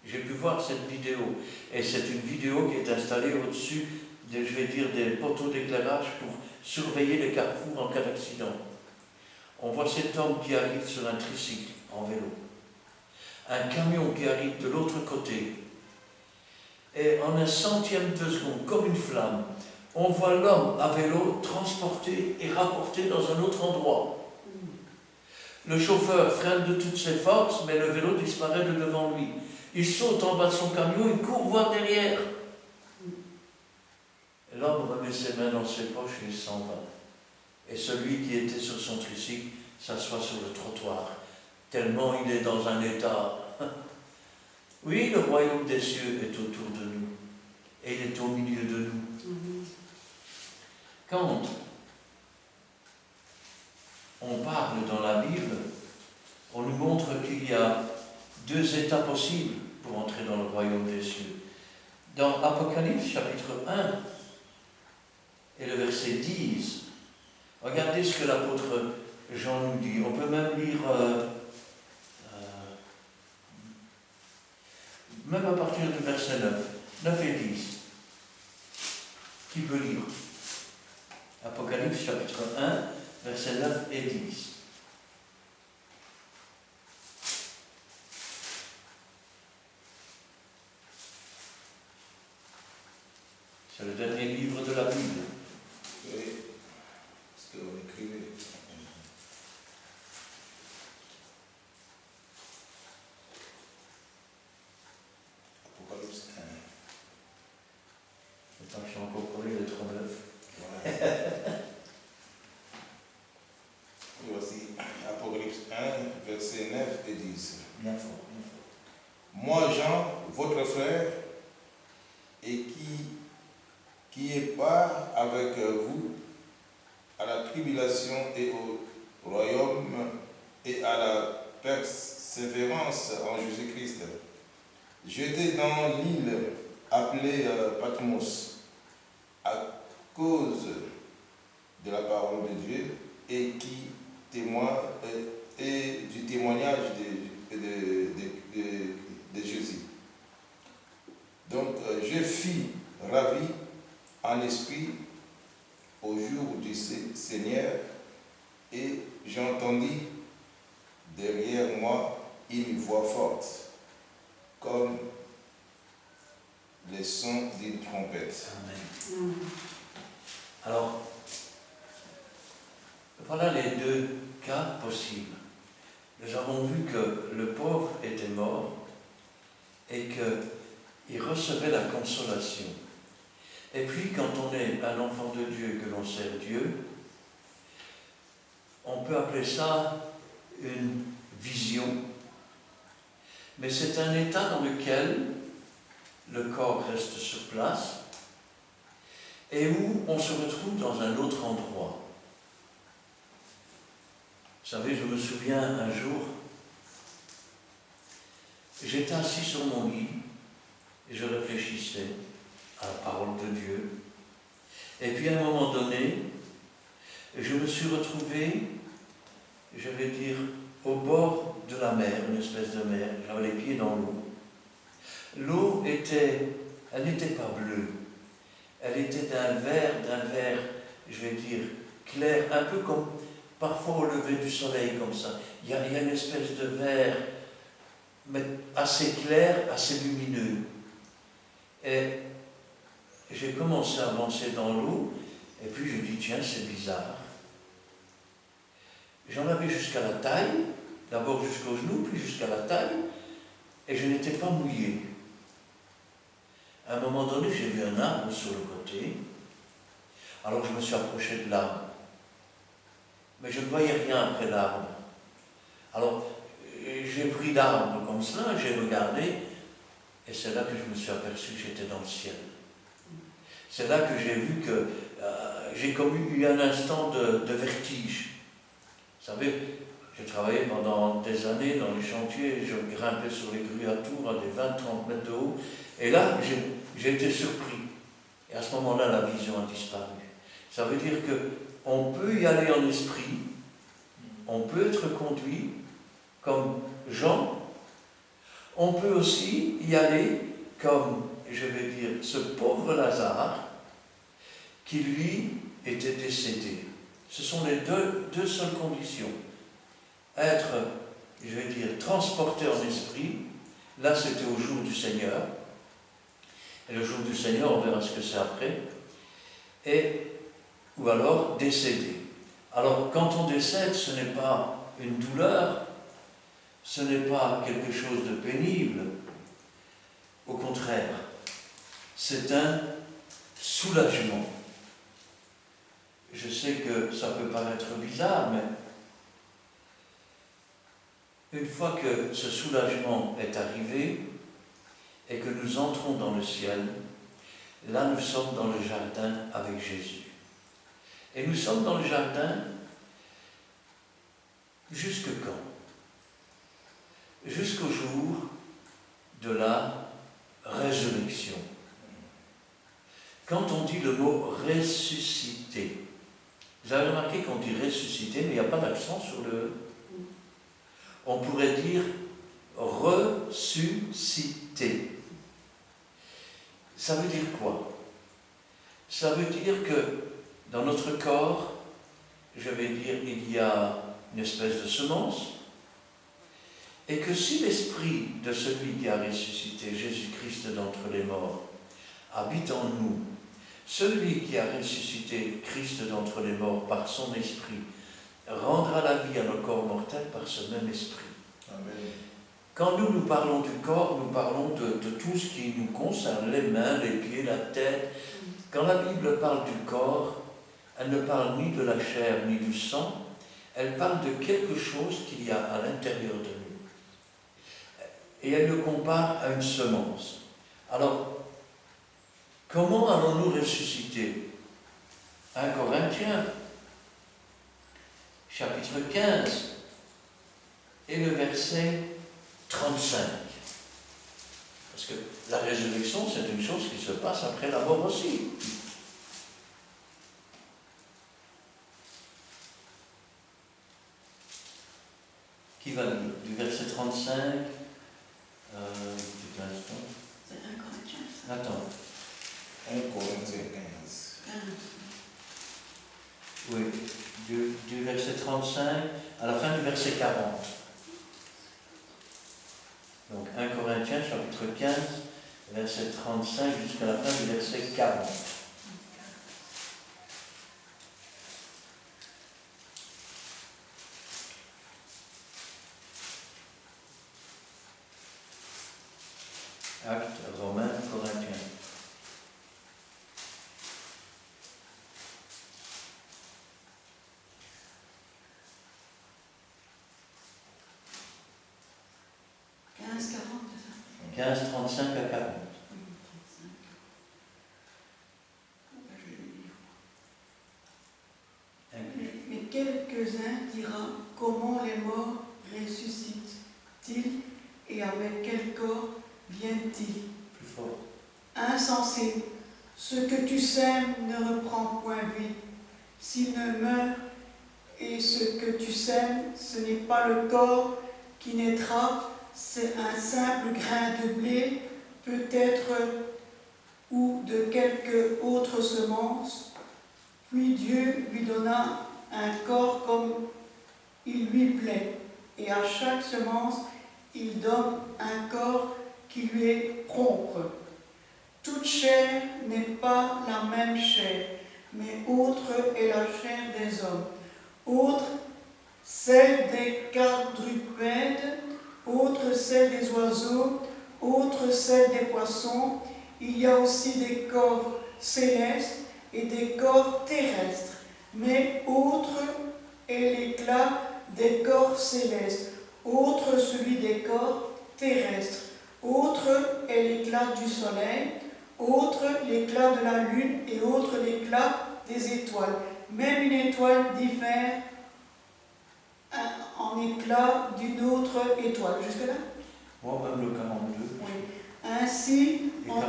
J'ai pu voir cette vidéo, et c'est une vidéo qui est installée au-dessus des poteaux d'éclairage pour surveiller les carrefours en cas d'accident. On voit cet homme qui arrive sur un tricycle en vélo, un camion qui arrive de l'autre côté, et en un centième de seconde, comme une flamme, on voit l'homme à vélo transporté et rapporté dans un autre endroit. Le chauffeur freine de toutes ses forces, mais le vélo disparaît de devant lui. Il saute en bas de son camion, il court voir derrière. L'homme remet ses mains dans ses poches et il s'en va. Et celui qui était sur son tricycle s'assoit sur le trottoir, tellement il est dans un état. Oui, le royaume des cieux est autour de nous, et il est au milieu de nous. Quand on parle dans la Bible, on nous montre qu'il y a deux états possibles pour entrer dans le royaume des cieux. Dans Apocalypse chapitre 1 et le verset 10, regardez ce que l'apôtre Jean nous dit. On peut même lire, même à partir du verset 9 et 10. Qui peut lire? Apocalypse chapitre 1, versets 9 et 10. C'est le dernier livre de la Bible. Oui, ce que vous écrivez. Apocalypse 1. Attends, je suis encore collé le 39. Voilà. Et voici Apocalypse 1, versets 9 et 10. Bien fort. Moi, Jean, votre frère, et qui est part avec vous à la tribulation et au royaume et à la persévérance en Jésus-Christ. J'étais dans l'île appelée Patmos à cause de la parole de Dieu et du témoignage de Jésus. Donc je fus ravi en esprit au jour du Seigneur et j'entendis derrière moi une forte, comme les sons d'une trompette. Amen. Alors, voilà les deux cas possibles. Nous avons vu que le pauvre était mort et qu'il recevait la consolation. Et puis, quand on est un enfant de Dieu et que l'on sert Dieu, on peut appeler ça une vision. Mais c'est un état dans lequel le corps reste sur place et où on se retrouve dans un autre endroit. Vous savez, je me souviens un jour, j'étais assis sur mon lit et je réfléchissais à la parole de Dieu. Et puis à un moment donné, je me suis retrouvé, je vais dire, au bord de la mer, une espèce de mer. J'avais les pieds dans l'eau. L'eau elle n'était pas bleue. Elle était d'un vert, je vais dire, clair, un peu comme parfois au lever du soleil, comme ça. Il y a une espèce de vert, mais assez clair, assez lumineux. Et j'ai commencé à avancer dans l'eau, et puis je dis, tiens, c'est bizarre. J'en avais jusqu'à la taille, d'abord jusqu'aux genoux, puis jusqu'à la taille, et je n'étais pas mouillé. À un moment donné, j'ai vu un arbre sur le côté, alors je me suis approché de l'arbre. Mais je ne voyais rien après l'arbre. Alors, j'ai pris l'arbre comme cela, j'ai regardé, et c'est là que je me suis aperçu que j'étais dans le ciel. C'est là que j'ai vu que j'ai comme eu un instant de vertige. Vous savez, j'ai travaillé pendant des années dans les chantiers, je grimpais sur les grues à Tours à des 20-30 mètres de haut, et là, j'ai été surpris. Et à ce moment-là, la vision a disparu. Ça veut dire qu'on peut y aller en esprit, on peut être conduit comme Jean, on peut aussi y aller comme, je vais dire, ce pauvre Lazare, qui lui était décédé. Ce sont les deux seules conditions. Être, je vais dire, transporté en esprit, là c'était au jour du Seigneur, et le jour du Seigneur, on verra ce que c'est après, ou alors décédé. Alors quand on décède, ce n'est pas une douleur, ce n'est pas quelque chose de pénible, au contraire, c'est un soulagement. Je sais que ça peut paraître bizarre, mais une fois que ce soulagement est arrivé et que nous entrons dans le ciel, là nous sommes dans le jardin avec Jésus. Et nous sommes dans le jardin jusque quand? Jusqu'au jour de la résurrection. Quand on dit le mot ressuscité, vous avez remarqué qu'on dit ressuscité, mais il n'y a pas d'accent sur le E. On pourrait dire ressuscité. Ça veut dire quoi? Ça veut dire que dans notre corps, je vais dire, il y a une espèce de semence, et que si l'esprit de celui qui a ressuscité Jésus-Christ d'entre les morts habite en nous, celui qui a ressuscité Christ d'entre les morts par son esprit rendra la vie à nos corps mortels par ce même esprit. Amen. Quand nous parlons du corps, nous parlons de tout ce qui nous concerne, les mains, les pieds, la tête. Quand la Bible parle du corps, elle ne parle ni de la chair ni du sang, elle parle de quelque chose qu'il y a à l'intérieur de nous. Et elle le compare à une semence. Alors, comment allons-nous ressusciter? 1 Corinthiens, chapitre 15, et le verset 35. Parce que la résurrection, c'est une chose qui se passe après la mort aussi. Qui va lire du verset 35 petit instant. C'est 1 Corinthiens, ça. Attends. 1 Corinthiens 15. Oui, du verset 35 à la fin du verset 40. Donc 1 Corinthiens chapitre 15, verset 35 jusqu'à la fin du verset 40. Actes, Romains, Corinthiens. c'est ça? 15, 35 à 40. Mais quelques-uns diront comment les morts ressuscitent-ils et avec quel corps viennent-ils? Plus fort. Insensé, ce que tu sèmes ne reprend point vie. S'il ne meurt, et ce que tu sèmes, ce n'est pas le corps qui naîtra, c'est un simple grain de blé, peut-être, ou de quelque autre semence. Puis Dieu lui donna un corps comme il lui plaît, et à chaque semence, il donne un corps qui lui est propre. Toute chair n'est pas la même chair, mais autre est la chair des hommes, autre celle des quadrupèdes, autre celle des oiseaux, autre celle des poissons. Il y a aussi des corps célestes et des corps terrestres, mais autre est l'éclat des corps célestes, autre celui des corps terrestres, autre est l'éclat du soleil, autre l'éclat de la lune et autre l'éclat des étoiles. Même une étoile diffère en éclat d'une autre étoile. Jusque-là? Moi, même le 42. Oui. Ainsi, en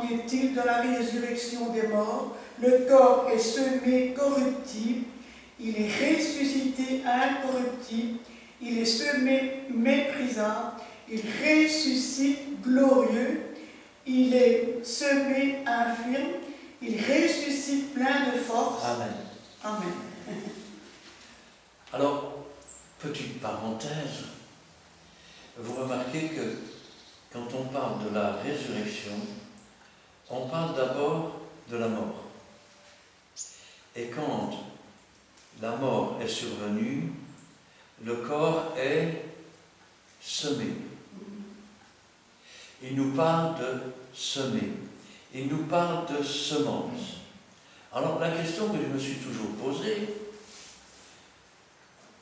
est-il de la résurrection des morts. Le corps est semé corruptible, il est ressuscité incorruptible, il est semé méprisable, il ressuscite glorieux, il est semé infirme, il ressuscite plein de force. Amen. Amen. Alors, petite parenthèse, vous remarquez que quand on parle de la résurrection, on parle d'abord de la mort. Et quand la mort est survenue, le corps est semé. Il nous parle de semer. Il nous parle de semence. Alors la question que je me suis toujours posée,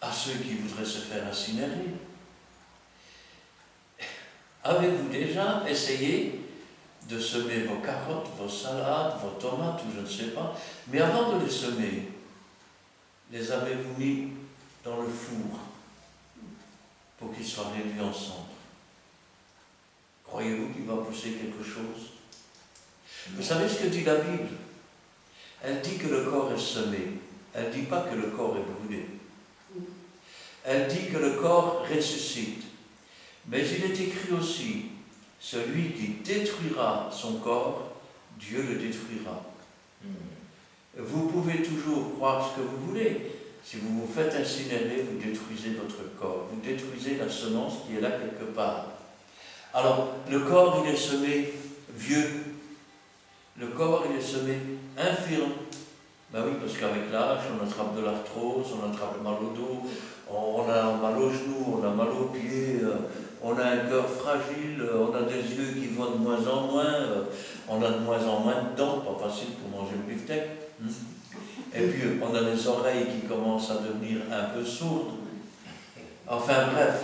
à ceux qui voudraient se faire incinérer, avez-vous déjà essayé de semer vos carottes, vos salades, vos tomates, ou je ne sais pas, mais avant de les semer, les avez-vous mis dans le four pour qu'ils soient réduits en cendres? Croyez-vous qu'il va pousser quelque chose? Vous savez ce que dit la Bible? Elle dit que le corps est semé. Elle ne dit pas que le corps est brûlé. Elle dit que le corps ressuscite. Mais il est écrit aussi, celui qui détruira son corps, Dieu le détruira. Vous pouvez toujours croire ce que vous voulez. Si vous vous faites incinérer, vous détruisez votre corps. Vous détruisez la semence qui est là quelque part. Alors, le corps, il est semé vieux. Le corps, il est semé infirme. Ben oui, parce qu'avec l'âge, on attrape de l'arthrose, on attrape mal au dos, on a mal aux genoux, on a mal aux pieds, on a un cœur fragile, on a des yeux qui voient de moins en moins, on a de moins en moins de dents, pas facile pour manger le beefsteak. Et puis, on a les oreilles qui commencent à devenir un peu sourdes. Enfin bref,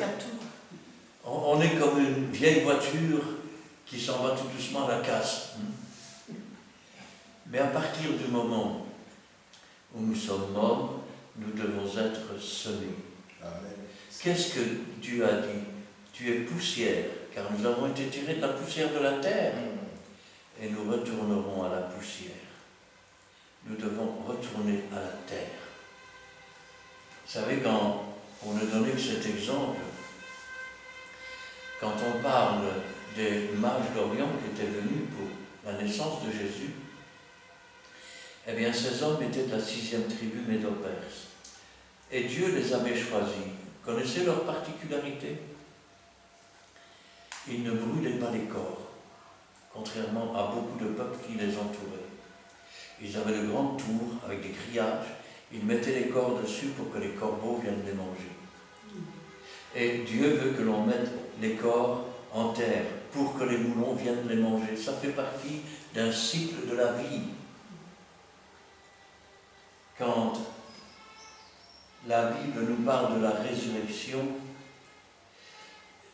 on est comme une vieille voiture qui s'en va tout doucement à la casse. Mais à partir du moment où nous sommes morts, nous devons être semés. Qu'est-ce que Dieu a dit? Tu es poussière, car nous avons été tirés de la poussière de la terre, et nous retournerons à la poussière. Nous devons retourner à la terre. Vous savez, quand on ne donnait que cet exemple, quand on parle des mages d'Orient qui étaient venus pour la naissance de Jésus, eh bien, ces hommes étaient de la 6e tribu médo-perse. Et Dieu les avait choisis. Vous connaissez leur particularité? ils ne brûlaient pas les corps, contrairement à beaucoup de peuples qui les entouraient. Ils avaient de grandes tours avec des grillages, ils mettaient les corps dessus pour que les corbeaux viennent les manger. Et Dieu veut que l'on mette les corps en terre pour que les moulons viennent les manger. Ça fait partie d'un cycle de la vie. Quand la Bible nous parle de la résurrection,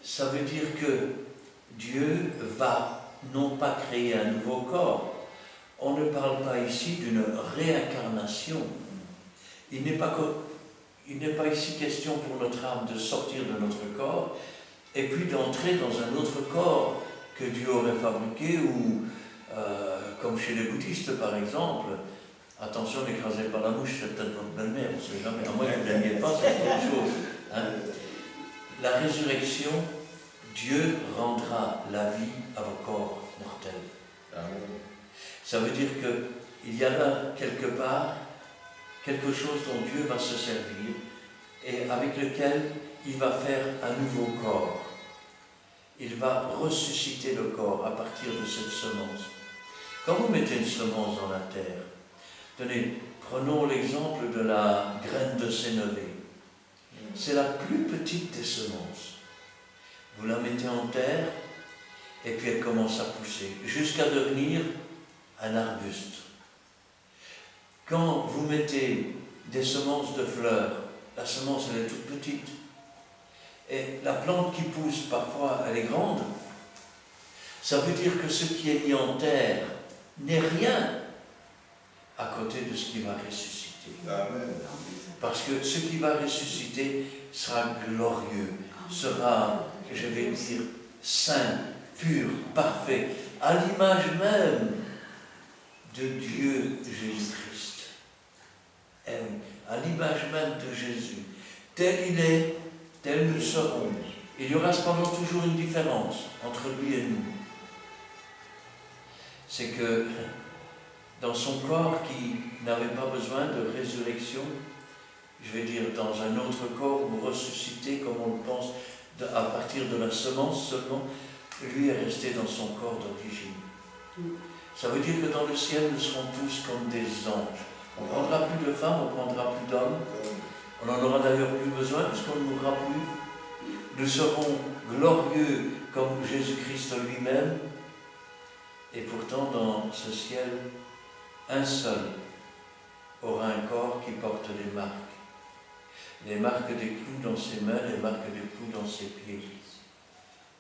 ça veut dire que Dieu va non pas créer un nouveau corps. On ne parle pas ici d'une réincarnation. Il n'est pas ici question pour notre âme de sortir de notre corps et puis d'entrer dans un autre corps que Dieu aurait fabriqué ou, comme chez les bouddhistes par exemple, attention, n'écrasez pas la mouche, c'est peut-être votre belle-mère, on ne sait jamais, à moins que vous ne l'aimiez pas, c'est autre chose. Hein? La résurrection, Dieu rendra la vie à vos corps mortels. Amen. Ça veut dire qu'il y a là, quelque part, quelque chose dont Dieu va se servir et avec lequel il va faire un nouveau corps. Il va ressusciter le corps à partir de cette semence. Quand vous mettez une semence dans la terre, tenez, prenons l'exemple de la graine de sénévé. C'est la plus petite des semences. Vous la mettez en terre et puis elle commence à pousser jusqu'à devenir un arbuste. Quand vous mettez des semences de fleurs, la semence elle est toute petite. Et la plante qui pousse, parfois, elle est grande. Ça veut dire que ce qui est mis en terre n'est rien à côté de ce qui va ressusciter. Amen. Parce que ce qui va ressusciter sera glorieux, sera, je vais dire, saint, pur, parfait, à l'image même de Dieu Jésus-Christ. Eh oui, à l'image même de Jésus. Tel il est, tel nous serons. Il y aura cependant toujours une différence entre lui et nous. C'est que dans son corps qui n'avait pas besoin de résurrection, je vais dire dans un autre corps ou ressuscité comme on le pense à partir de la semence seulement, lui est resté dans son corps d'origine. Ça veut dire que dans le ciel nous serons tous comme des anges. On ne prendra plus de femmes, on ne prendra plus d'hommes. On n'en aura d'ailleurs plus besoin puisqu'on ne mourra plus. Nous serons glorieux comme Jésus-Christ lui-même. Et pourtant, dans ce ciel, un seul aura un corps qui porte les marques. Les marques des clous dans ses mains, les marques des clous dans ses pieds.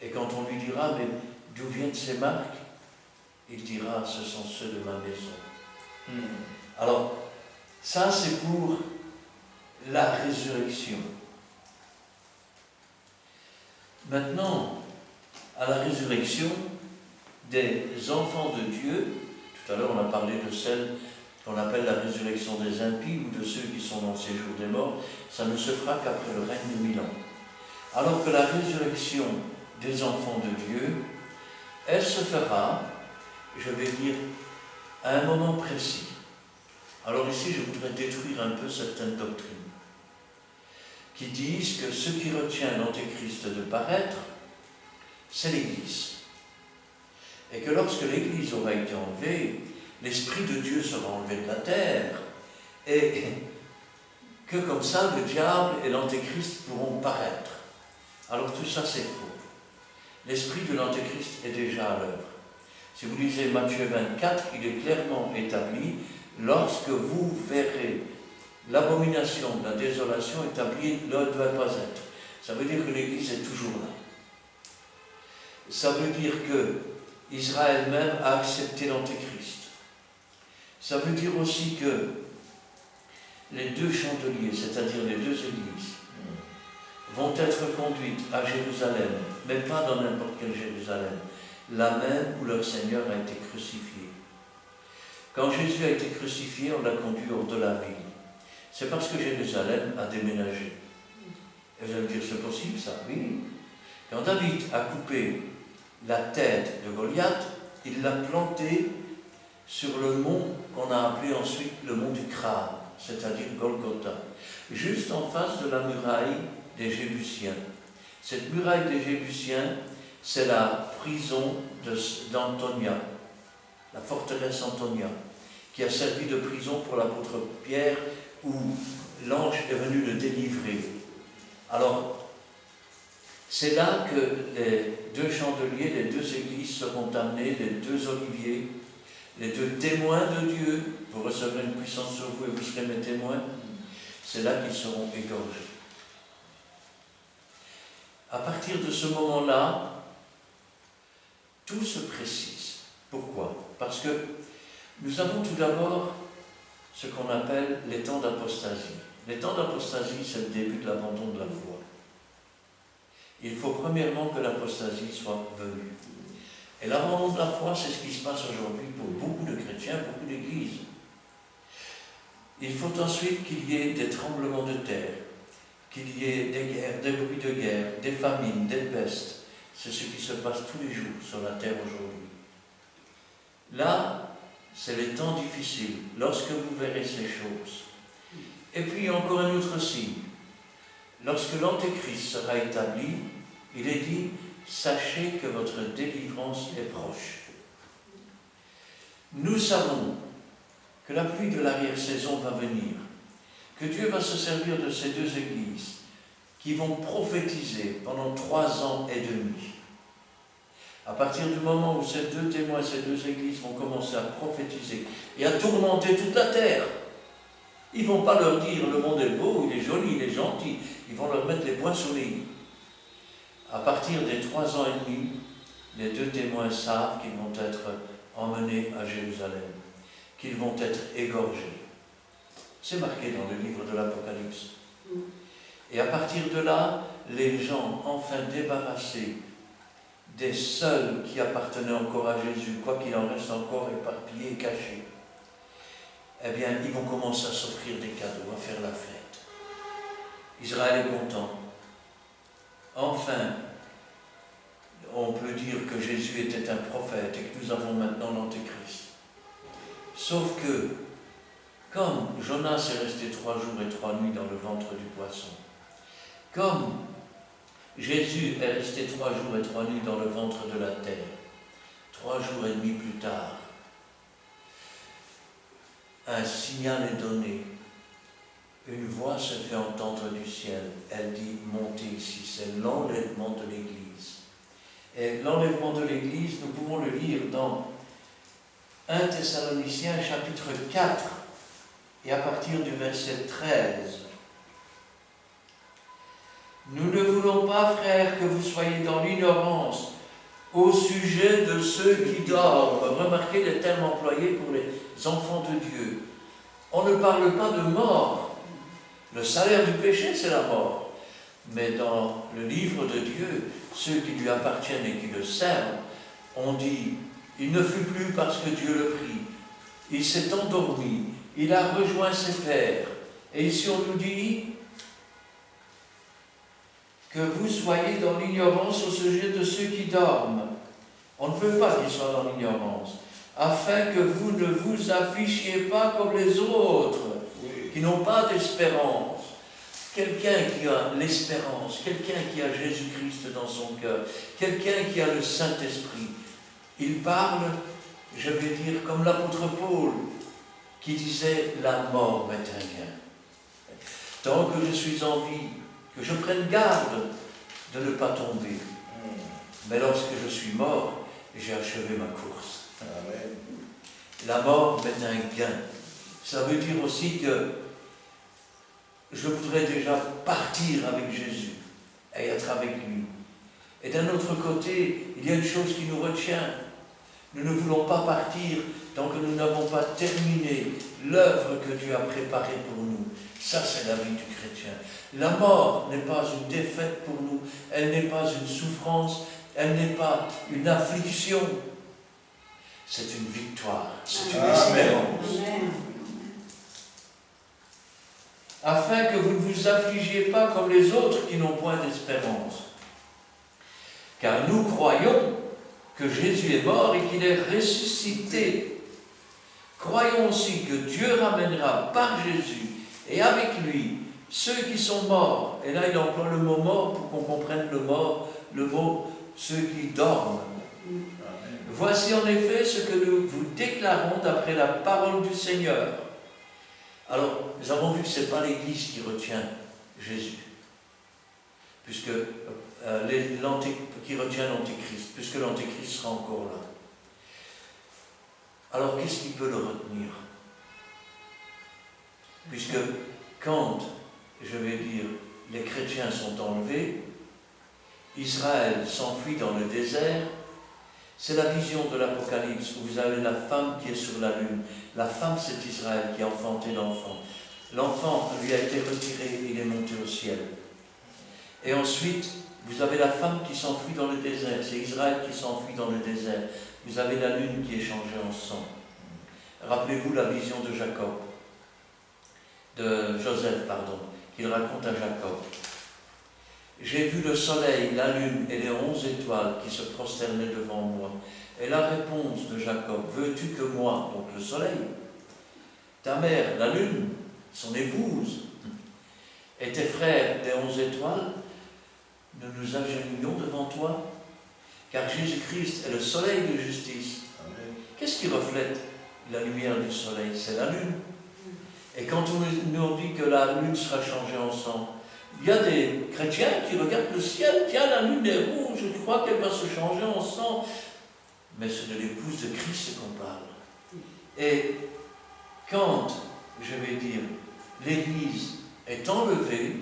Et quand on lui dira, mais d'où viennent ces marques? Il dira, ce sont ceux de ma maison. Alors, ça c'est pour la résurrection. Maintenant, à la résurrection des enfants de Dieu, tout à l'heure on a parlé de celle qu'on appelle la résurrection des impies ou de ceux qui sont dans le séjour des morts, ça ne se fera qu'après le règne de 1000 ans. Alors que la résurrection des enfants de Dieu, elle se fera, je vais dire, à un moment précis. Alors ici, je voudrais détruire un peu certaines doctrines qui disent que ce qui retient l'Antéchrist de paraître, c'est l'Église. Et que lorsque l'Église aura été enlevée, l'Esprit de Dieu sera enlevé de la terre, et que comme ça, le diable et l'Antéchrist pourront paraître. Alors tout ça, c'est faux. L'Esprit de l'Antéchrist est déjà à l'œuvre. Si vous lisez Matthieu 24, il est clairement établi, lorsque vous verrez l'abomination de la désolation établie, ne doit pas être. Ça veut dire que l'Église est toujours là. Ça veut dire que Israël même a accepté l'Antéchrist. Ça veut dire aussi que les deux chandeliers, c'est-à-dire les deux églises, vont être conduites à Jérusalem, mais pas dans n'importe quelle Jérusalem, la même où leur Seigneur a été crucifié. Quand Jésus a été crucifié, on l'a conduit hors de la ville. C'est parce que Jérusalem a déménagé. Et vous allez me dire, c'est possible ça? Oui. Quand David a coupé la tête de Goliath, il l'a planté sur le mont qu'on a appelé ensuite le mont du crâne, c'est-à-dire Golgotha, juste en face de la muraille des Jébusiens. Cette muraille des Jébusiens, c'est la prison d'Antonia, la forteresse Antonia, qui a servi de prison pour l'apôtre Pierre, où l'ange est venu le délivrer. Alors, c'est là que les 2 chandeliers, les 2 églises seront amenés, les 2 oliviers, les 2 témoins de Dieu. Vous recevrez une puissance sur vous et vous serez mes témoins. C'est là qu'ils seront égorgés. À partir de ce moment-là, tout se précise. Pourquoi? Parce que nous avons tout d'abord ce qu'on appelle les temps d'apostasie. Les temps d'apostasie, c'est le début de l'abandon de la foi. Il faut premièrement que l'apostasie soit venue. Et l'abandon de la foi, c'est ce qui se passe aujourd'hui pour beaucoup de chrétiens, beaucoup d'églises. Il faut ensuite qu'il y ait des tremblements de terre, qu'il y ait des guerres, des bruits de guerre, des famines, des pestes. C'est ce qui se passe tous les jours sur la terre aujourd'hui. Là, c'est les temps difficiles, lorsque vous verrez ces choses. Et puis encore un autre signe. Lorsque l'Antéchrist sera établi, il est dit, sachez que votre délivrance est proche. Nous savons que la pluie de l'arrière-saison va venir, que Dieu va se servir de ces 2 églises qui vont prophétiser pendant 3 ans et demi. À partir du moment où ces 2 témoins, ces 2 églises vont commencer à prophétiser et à tourmenter toute la terre, ils ne vont pas leur dire le monde est beau, il est joli, il est gentil, ils vont leur mettre les poings sur les i. À partir des 3 ans et demi, les 2 témoins savent qu'ils vont être emmenés à Jérusalem, qu'ils vont être égorgés. C'est marqué dans le livre de l'Apocalypse. Et à partir de là, les gens, enfin débarrassés des seuls qui appartenaient encore à Jésus, quoi qu'il en reste encore éparpillés et cachés, eh bien, ils vont commencer à s'offrir des cadeaux, à faire la fête. Israël est content. Enfin, on peut dire que Jésus était un prophète et que nous avons maintenant l'Antéchrist. Sauf que, comme Jonas est resté 3 jours et 3 nuits dans le ventre du poisson, comme Jésus est resté 3 jours et 3 nuits dans le ventre de la terre, 3 jours et demi plus tard, un signal est donné. Une voix se fait entendre du ciel. Elle dit, montez ici. C'est l'enlèvement de l'Église. Et l'enlèvement de l'Église, nous pouvons le lire dans 1 Thessaloniciens chapitre 4 et à partir du verset 13. Nous ne voulons pas, frères, que vous soyez dans l'ignorance au sujet de ceux qui dorment. Remarquez les termes employés pour les enfants de Dieu. On ne parle pas de mort. Le salaire du péché, c'est la mort. Mais dans le livre de Dieu, ceux qui lui appartiennent et qui le servent, on dit, il ne fut plus parce que Dieu le prit. Il s'est endormi, il a rejoint ses pères. Et ici on nous dit que vous soyez dans l'ignorance au sujet de ceux qui dorment. On ne veut pas qu'ils soient dans l'ignorance, afin que vous ne vous affichiez pas comme les autres, qui n'ont pas d'espérance. Quelqu'un qui a l'espérance, quelqu'un qui a Jésus-Christ dans son cœur, quelqu'un qui a le Saint-Esprit, il parle, je vais dire, comme l'apôtre Paul, qui disait « la mort m'est un gain ». Tant que je suis en vie, que je prenne garde de ne pas tomber. Mais lorsque je suis mort, j'ai achevé ma course. Amen. La mort m'est un gain. Ça veut dire aussi que je voudrais déjà partir avec Jésus et être avec lui. Et d'un autre côté, il y a une chose qui nous retient. Nous ne voulons pas partir tant que nous n'avons pas terminé l'œuvre que Dieu a préparée pour nous. Ça, c'est la vie du chrétien. La mort n'est pas une défaite pour nous, elle n'est pas une souffrance, elle n'est pas une affliction. C'est une victoire, c'est une espérance. Amen. Afin que vous ne vous affligiez pas comme les autres qui n'ont point d'espérance. Car nous croyons que Jésus est mort et qu'il est ressuscité. Croyons aussi que Dieu ramènera par Jésus et avec lui ceux qui sont morts. Et là, il emploie le mot mort pour qu'on comprenne le mot ceux qui dorment. Amen. Voici en effet ce que nous vous déclarons d'après la parole du Seigneur. Alors, nous avons vu que ce n'est pas l'Église qui retient Jésus, puisque qui retient l'Antéchrist, puisque l'Antéchrist sera encore là. Alors, qu'est-ce qui peut le retenir? Puisque quand, je vais dire, les chrétiens sont enlevés, Israël s'enfuit dans le désert, c'est la vision de l'Apocalypse où vous avez la femme qui est sur la lune. La femme, c'est Israël qui a enfanté l'enfant. L'enfant lui a été retiré et il est monté au ciel. Et ensuite, vous avez la femme qui s'enfuit dans le désert. C'est Israël qui s'enfuit dans le désert. Vous avez la lune qui est changée en sang. Rappelez-vous la vision de Jacob, de Joseph, pardon, qu'il raconte à Jacob. J'ai vu le soleil, la lune et les 11 étoiles qui se prosternaient devant moi. Et la réponse de Jacob, veux-tu que moi, donc le soleil, ta mère, la lune, son épouse, et tes frères des 11 étoiles, ne nous agenouillons devant toi? Car Jésus-Christ est le soleil de justice. Amen. Qu'est-ce qui reflète la lumière du soleil? C'est la lune. Et quand on nous dit que la lune sera changée en sang, il y a des chrétiens qui regardent le ciel, tiens, la lune est rouge, je crois qu'elle va se changer en sang. Mais c'est de l'épouse de Christ qu'on parle. Et quand, je vais dire, l'Église est enlevée,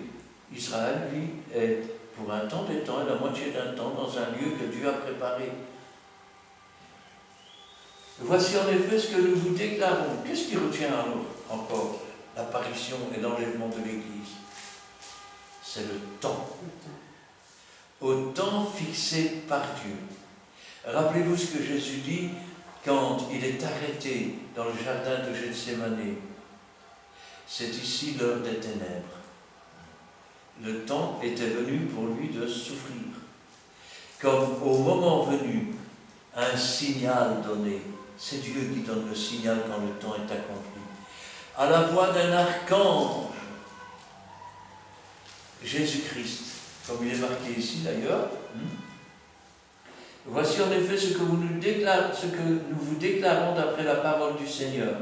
Israël, lui, est pour un temps des temps et la moitié d'un temps dans un lieu que Dieu a préparé. Voici en effet ce que nous vous déclarons. Qu'est-ce qui retient alors encore l'apparition et l'enlèvement de l'Église? C'est le temps. Au temps fixé par Dieu. Rappelez-vous ce que Jésus dit quand il est arrêté dans le jardin de Gethsémani. C'est ici l'heure des ténèbres. Le temps était venu pour lui de souffrir. Comme au moment venu, un signal donné. C'est Dieu qui donne le signal quand le temps est accompli. À la voix d'un archange, Jésus-Christ, comme il est marqué ici d'ailleurs. Voici en effet ce que nous vous déclarons d'après la parole du Seigneur.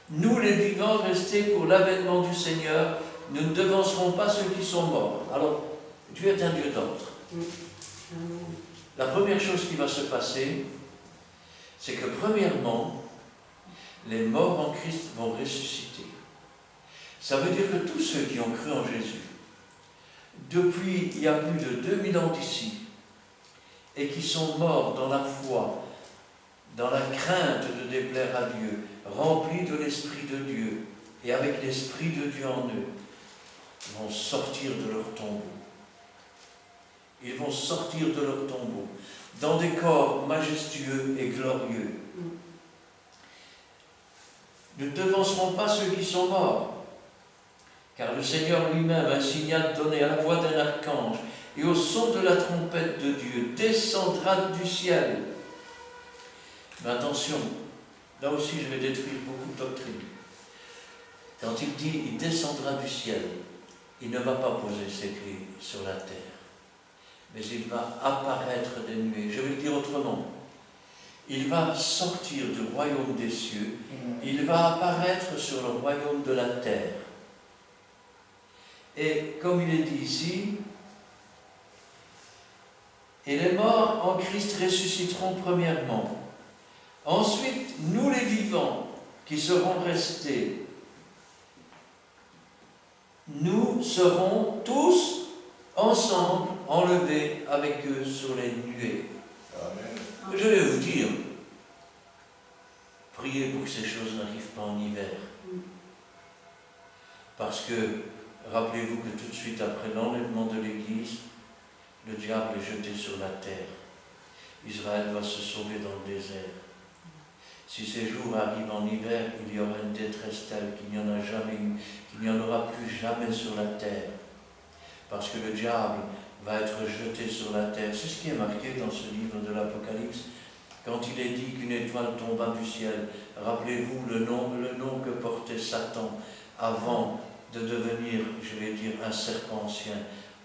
Nous, les vivants restés pour l'avènement du Seigneur, nous ne devancerons pas ceux qui sont morts. Alors, Dieu est un Dieu d'ordre. La première chose qui va se passer, c'est que premièrement, les morts en Christ vont ressusciter. Ça veut dire que tous ceux qui ont cru en Jésus, depuis il y a plus de 2000 ans d'ici, et qui sont morts dans la foi, dans la crainte de déplaire à Dieu, remplis de l'Esprit de Dieu, et avec l'Esprit de Dieu en eux, vont sortir de leur tombeau. Ils vont sortir de leur tombeau, dans des corps majestueux et glorieux. Nous ne devancerons pas ceux qui sont morts, car le Seigneur lui-même, un signal donné à la voix d'un archange et au son de la trompette de Dieu, descendra du ciel. Mais attention, là aussi je vais détruire beaucoup de doctrines. Quand il dit il descendra du ciel, il ne va pas poser ses pieds sur la terre, mais il va apparaître des nuées. Je vais le dire autrement. Il va sortir du royaume des cieux, il va apparaître sur le royaume de la terre. Et comme il est dit ici, et les morts en Christ ressusciteront premièrement. Ensuite, nous les vivants qui serons restés, nous serons tous ensemble enlevés avec eux sur les nuées. Amen. Je vais vous dire, priez pour que ces choses n'arrivent pas en hiver. Parce que, rappelez-vous que tout de suite après l'enlèvement de l'Église, le diable est jeté sur la terre. Israël va se sauver dans le désert. Si ces jours arrivent en hiver, il y aura une détresse telle qu'il n'y en a jamais eu, qu'il n'y en aura plus jamais sur la terre. Parce que le diable va être jeté sur la terre. C'est ce qui est marqué dans ce livre de l'Apocalypse. Quand il est dit qu'une étoile tomba du ciel, rappelez-vous le nom que portait Satan avant de devenir, je vais dire, un serpent ancien.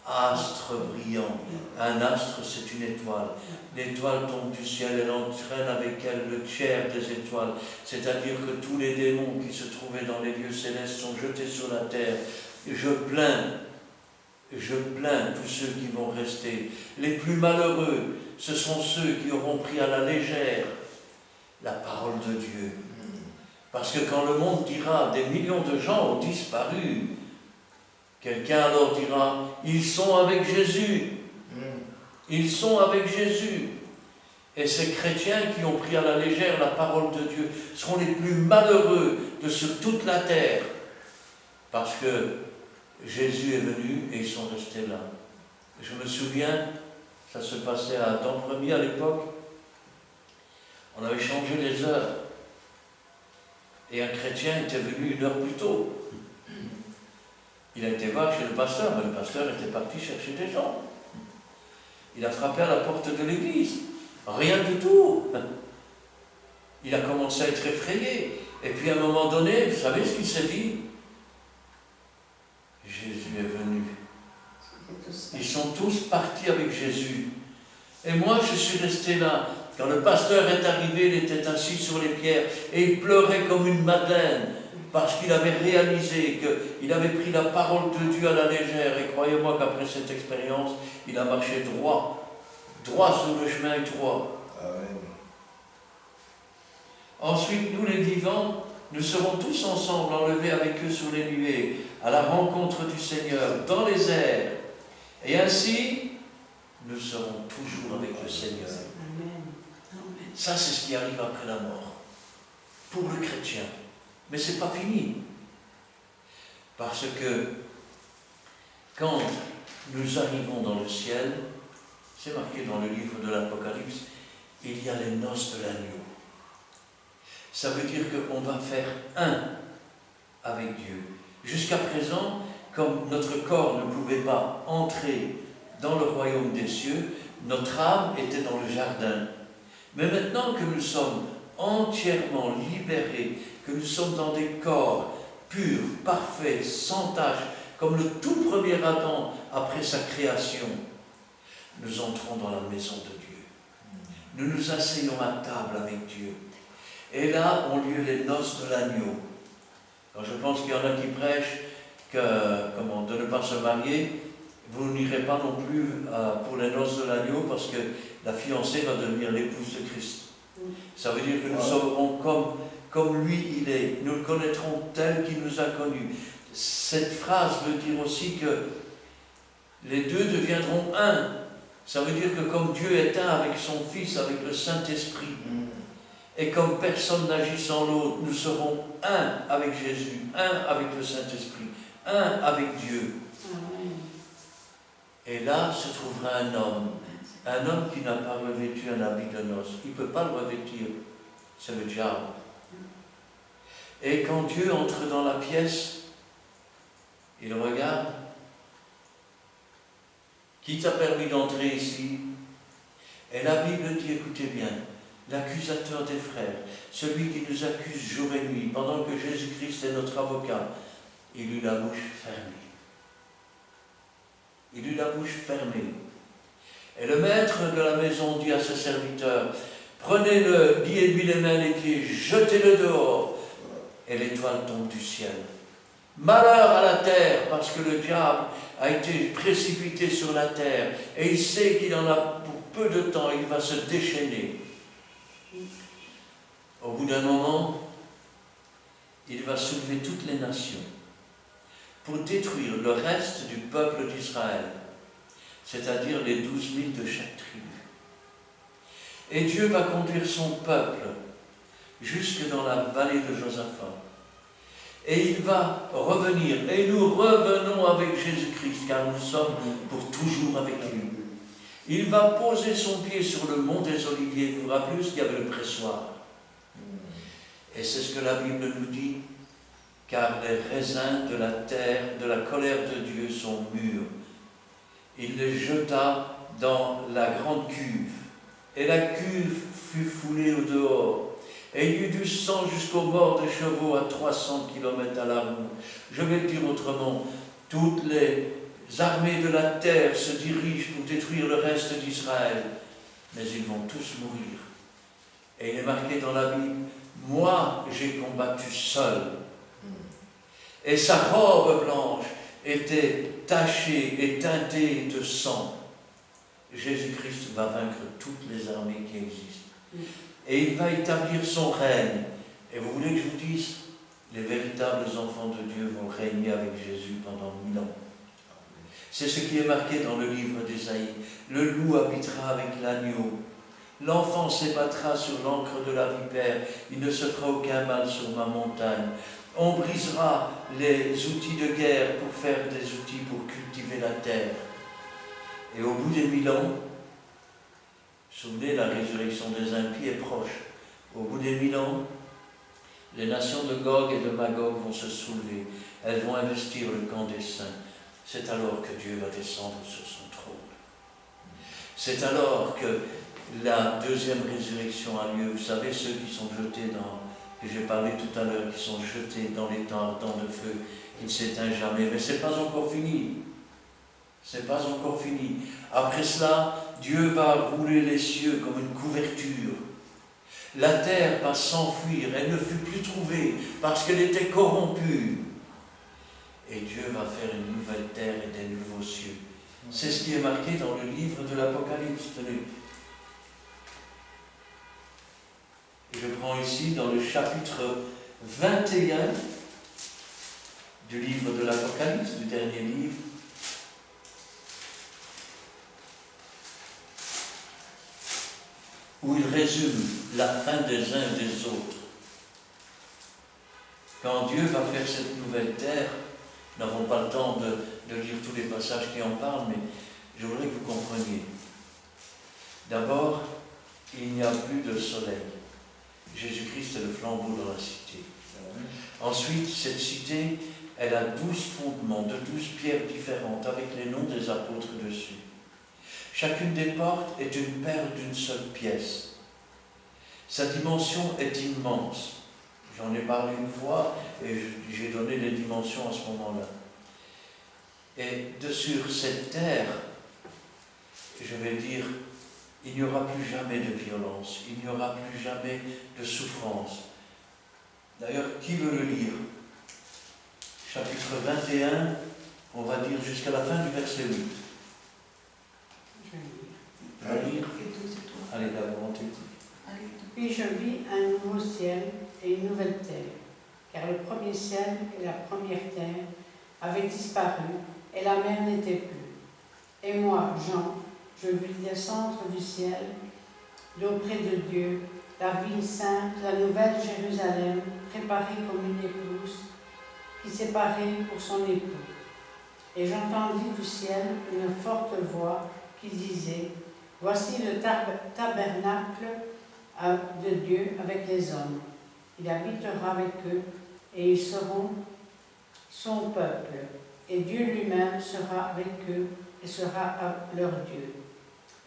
astre brillant. Un astre, c'est une étoile. L'étoile tombe du ciel, elle entraîne avec elle le tiers des étoiles. C'est-à-dire que tous les démons qui se trouvaient dans les lieux célestes sont jetés sur la terre. Je plains tous ceux qui vont rester. Les plus malheureux, ce sont ceux qui auront pris à la légère la parole de Dieu. Parce que quand le monde dira des millions de gens ont disparu, quelqu'un alors dira, ils sont avec Jésus. Ils sont avec Jésus. Et ces chrétiens qui ont pris à la légère la parole de Dieu seront les plus malheureux de sur toute la terre. Parce que Jésus est venu et ils sont restés là. Je me souviens, ça se passait à temps premier à l'époque, on avait changé les heures. Et un chrétien était venu 1 heure plus tôt. Il a été voir chez le pasteur, mais le pasteur était parti chercher des gens. Il a frappé à la porte de l'église. Rien du tout. Il a commencé à être effrayé. Et puis à un moment donné, vous savez ce qu'il s'est dit? Jésus est venu. Ils sont tous partis avec Jésus. Et moi, je suis resté là. Quand le pasteur est arrivé, il était assis sur les pierres et il pleurait comme une madeleine parce qu'il avait réalisé qu'il avait pris la parole de Dieu à la légère. Et croyez-moi qu'après cette expérience, il a marché droit sur le chemin étroit. Amen. Ensuite, nous les vivants, nous serons tous ensemble enlevés avec eux sur les nuées, à la rencontre du Seigneur, dans les airs. Et ainsi, nous serons toujours avec le Seigneur. Amen. Ça, c'est ce qui arrive après la mort, pour le chrétien. Mais ce n'est pas fini. Parce que quand nous arrivons dans le ciel, c'est marqué dans le livre de l'Apocalypse, il y a les noces de l'agneau. Ça veut dire qu'on va faire un avec Dieu. Jusqu'à présent, comme notre corps ne pouvait pas entrer dans le royaume des cieux, notre âme était dans le jardin. Mais maintenant que nous sommes entièrement libérés, que nous sommes dans des corps purs, parfaits, sans tache, comme le tout premier Adam après sa création, nous entrons dans la maison de Dieu. Nous nous asseyons à table avec Dieu. Et là ont lieu les noces de l'agneau. Alors je pense qu'il y en a qui prêchent de ne pas se marier. Vous n'irez pas non plus pour les noces de l'agneau parce que la fiancée va devenir l'épouse de Christ. Ça veut dire que nous serons comme lui il est. Nous le connaîtrons tel qu'il nous a connus. Cette phrase veut dire aussi que les deux deviendront un. Ça veut dire que comme Dieu est un avec son Fils, avec le Saint-Esprit, et comme personne n'agit sans l'autre, nous serons un avec Jésus, un avec le Saint-Esprit, un avec Dieu. Amen. Et là se trouvera un homme qui n'a pas revêtu un habit de noces. Il ne peut pas le revêtir, c'est le diable. Et quand Dieu entre dans la pièce, il regarde. Qui t'a permis d'entrer ici? Et la Bible dit, écoutez bien, l'accusateur des frères, celui qui nous accuse jour et nuit, pendant que Jésus-Christ est notre avocat, il eut la bouche fermée. Il eut la bouche fermée. Et le maître de la maison dit à ses serviteurs, prenez-le, liez-lui les mains et les pieds, jetez-le dehors. Et l'étoile tombe du ciel. Malheur à la terre, parce que le diable a été précipité sur la terre, et il sait qu'il en a pour peu de temps, il va se déchaîner. Au bout d'un moment, il va soulever toutes les nations pour détruire le reste du peuple d'Israël, c'est-à-dire les 12 000 de chaque tribu. Et Dieu va conduire son peuple jusque dans la vallée de Josaphat. Et il va revenir, et nous revenons avec Jésus-Christ, car nous sommes pour toujours avec lui. Il va poser son pied sur le mont des Oliviers. Vous vous rappelez ce qu'il y avait le pressoir? Et c'est ce que la Bible nous dit, car les raisins de la terre, de la colère de Dieu sont mûrs. Il les jeta dans la grande cuve, et la cuve fut foulée au dehors. Et il y eut du sang jusqu'aux morts des chevaux à 300 km à la ronde. Je vais le dire autrement, toutes les armées de la terre se dirigent pour détruire le reste d'Israël, mais ils vont tous mourir. Et il est marqué dans la Bible, moi j'ai combattu seul. Et sa robe blanche était tachée et teintée de sang. Jésus-Christ va vaincre toutes les armées qui existent. Et il va établir son règne. Et vous voulez que je vous dise, les véritables enfants de Dieu vont régner avec Jésus pendant 1000 ans. C'est ce qui est marqué dans le livre d'Ésaïe. Le loup habitera avec l'agneau. L'enfant s'ébattra sur l'encre de la vipère. Il ne se fera aucun mal sur ma montagne. On brisera les outils de guerre pour faire des outils pour cultiver la terre. Et au bout des 1000 ans, vous vous souvenez, la résurrection des impies est proche. Au bout des 1000 ans, les nations de Gog et de Magog vont se soulever. Elles vont investir le camp des saints. C'est alors que Dieu va descendre sur son trône. C'est alors que la deuxième résurrection a lieu. Vous savez, ceux qui sont jetés dans, que j'ai parlé tout à l'heure, qui sont jetés dans les temps ardents de feu, qui ne s'éteint jamais. Mais ce n'est pas encore fini. Ce n'est pas encore fini. Après cela, Dieu va rouler les cieux comme une couverture. La terre va s'enfuir, elle ne fut plus trouvée parce qu'elle était corrompue. Et Dieu va faire une nouvelle terre et des nouveaux cieux. C'est ce qui est marqué dans le livre de l'Apocalypse. Tenez. Je prends ici dans le chapitre 21 du livre de l'Apocalypse, du dernier livre. Où il résume la fin des uns et des autres. Quand Dieu va faire cette nouvelle terre, nous n'avons pas le temps de lire tous les passages qui en parlent, mais je voudrais que vous compreniez. D'abord, il n'y a plus de soleil. Jésus-Christ est le flambeau dans la cité. Ensuite, cette cité, elle a 12 fondements de 12 pierres différentes avec les noms des apôtres dessus. Chacune des portes est une perle d'une seule pièce. Sa dimension est immense. J'en ai parlé une fois et j'ai donné les dimensions à ce moment-là. Et sur cette terre, je vais dire, il n'y aura plus jamais de violence, il n'y aura plus jamais de souffrance. D'ailleurs, qui veut le lire? Chapitre 21, on va dire jusqu'à la fin du verset 8. Je vais lire. Tu vas lire? Allez, d'abord, on t'écoute. Puis je vis un nouveau ciel et une nouvelle terre, car le premier ciel et la première terre avaient disparu, et la mer n'était plus. Et moi, Jean, je vis descendre du ciel, d'auprès de Dieu, la ville sainte, la nouvelle Jérusalem, préparée comme une épouse, qui s'est parée pour son époux. Et j'entendis du ciel une forte voix qui disait, « Voici le tabernacle de Dieu avec les hommes. Il habitera avec eux, et ils seront son peuple. Et Dieu lui-même sera avec eux, et sera leur Dieu.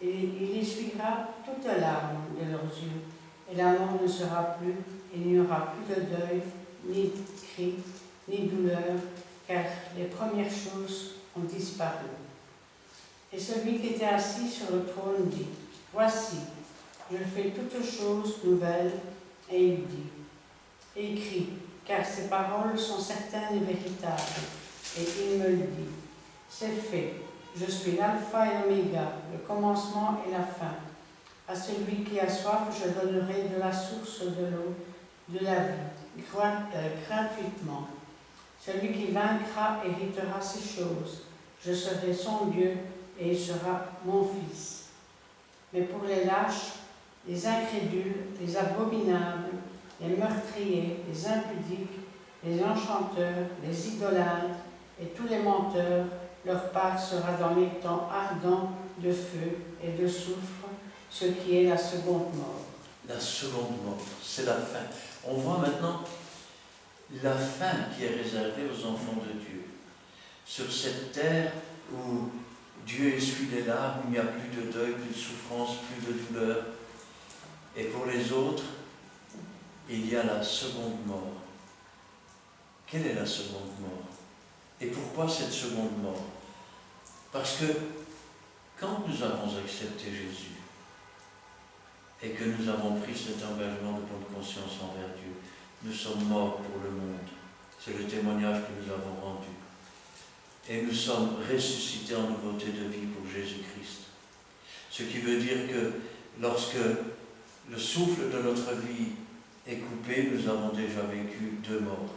Et il essuiera toute larme de leurs yeux, et la mort ne sera plus, et il n'y aura plus de deuil, ni cri, ni douleur, car les premières choses ont disparu. Et celui qui était assis sur le trône dit, « Voici, je fais toutes choses nouvelles. » Et il dit, « Écris, car ces paroles sont certaines et véritables. » Et il me le dit, « C'est fait. Je suis l'alpha et l'oméga, le commencement et la fin. À celui qui a soif, je donnerai de la source de l'eau de la vie, gratuitement. Celui qui vaincra héritera ces choses. Je serai son Dieu et il sera mon fils. Mais pour les lâches, les incrédules, les abominables, les meurtriers, les impudiques, les enchanteurs, les idolâtres et tous les menteurs, leur part sera dans les temps ardents de feu et de soufre, ce qui est la seconde mort. » La seconde mort, c'est la fin. On voit maintenant la fin qui est réservée aux enfants de Dieu. Sur cette terre où Dieu essuie les larmes, il n'y a plus de deuil, plus de souffrance, plus de douleur. Et pour les autres, il y a la seconde mort. Quelle est la seconde mort? Et pourquoi cette seconde mort? Parce que quand nous avons accepté Jésus et que nous avons pris cet engagement de bonne conscience envers Dieu, nous sommes morts pour le monde. C'est le témoignage que nous avons rendu. Et nous sommes ressuscités en nouveauté de vie pour Jésus-Christ. Ce qui veut dire que lorsque le souffle de notre vie est coupé, nous avons déjà vécu 2 morts.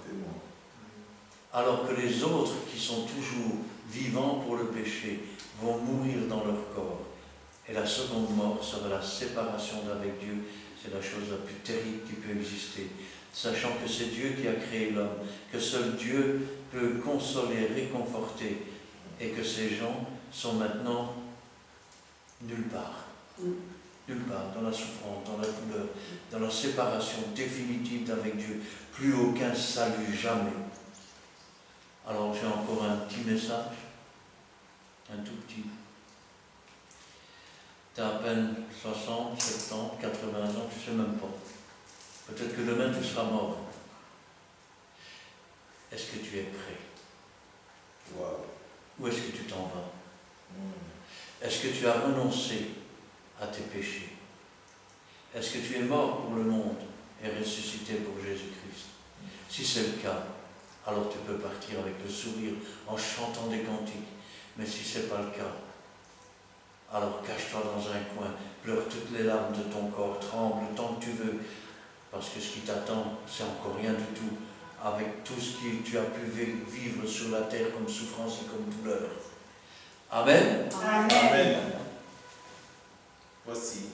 Alors que les autres qui sont toujours vivants pour le péché vont mourir dans leur corps. Et la seconde mort sera la séparation d'avec Dieu. C'est la chose la plus terrible qui peut exister. Sachant que c'est Dieu qui a créé l'homme, que seul Dieu peut consoler, réconforter, et que ces gens sont maintenant nulle part. Nulle part, dans la souffrance, dans la douleur, dans la séparation définitive d'avec Dieu. Plus aucun salut, jamais. Alors j'ai encore un petit message, un tout petit. Tu as à peine 60, 70, 80 ans, tu ne sais même pas. Peut-être que demain tu seras mort. Est-ce que tu es prêt? Wow. Où est-ce que tu t'en vas? Est-ce que tu as renoncé à tes péchés? Est-ce que tu es mort pour le monde et ressuscité pour Jésus-Christ? Si c'est le cas, alors tu peux partir avec le sourire en chantant des cantiques. Mais si ce n'est pas le cas, alors cache-toi dans un coin, pleure toutes les larmes de ton corps, tremble tant que tu veux, parce que ce qui t'attend, c'est encore rien du tout, avec tout ce que tu as pu vivre sur la terre comme souffrance et comme douleur. Amen. Amen. Amen. Voici.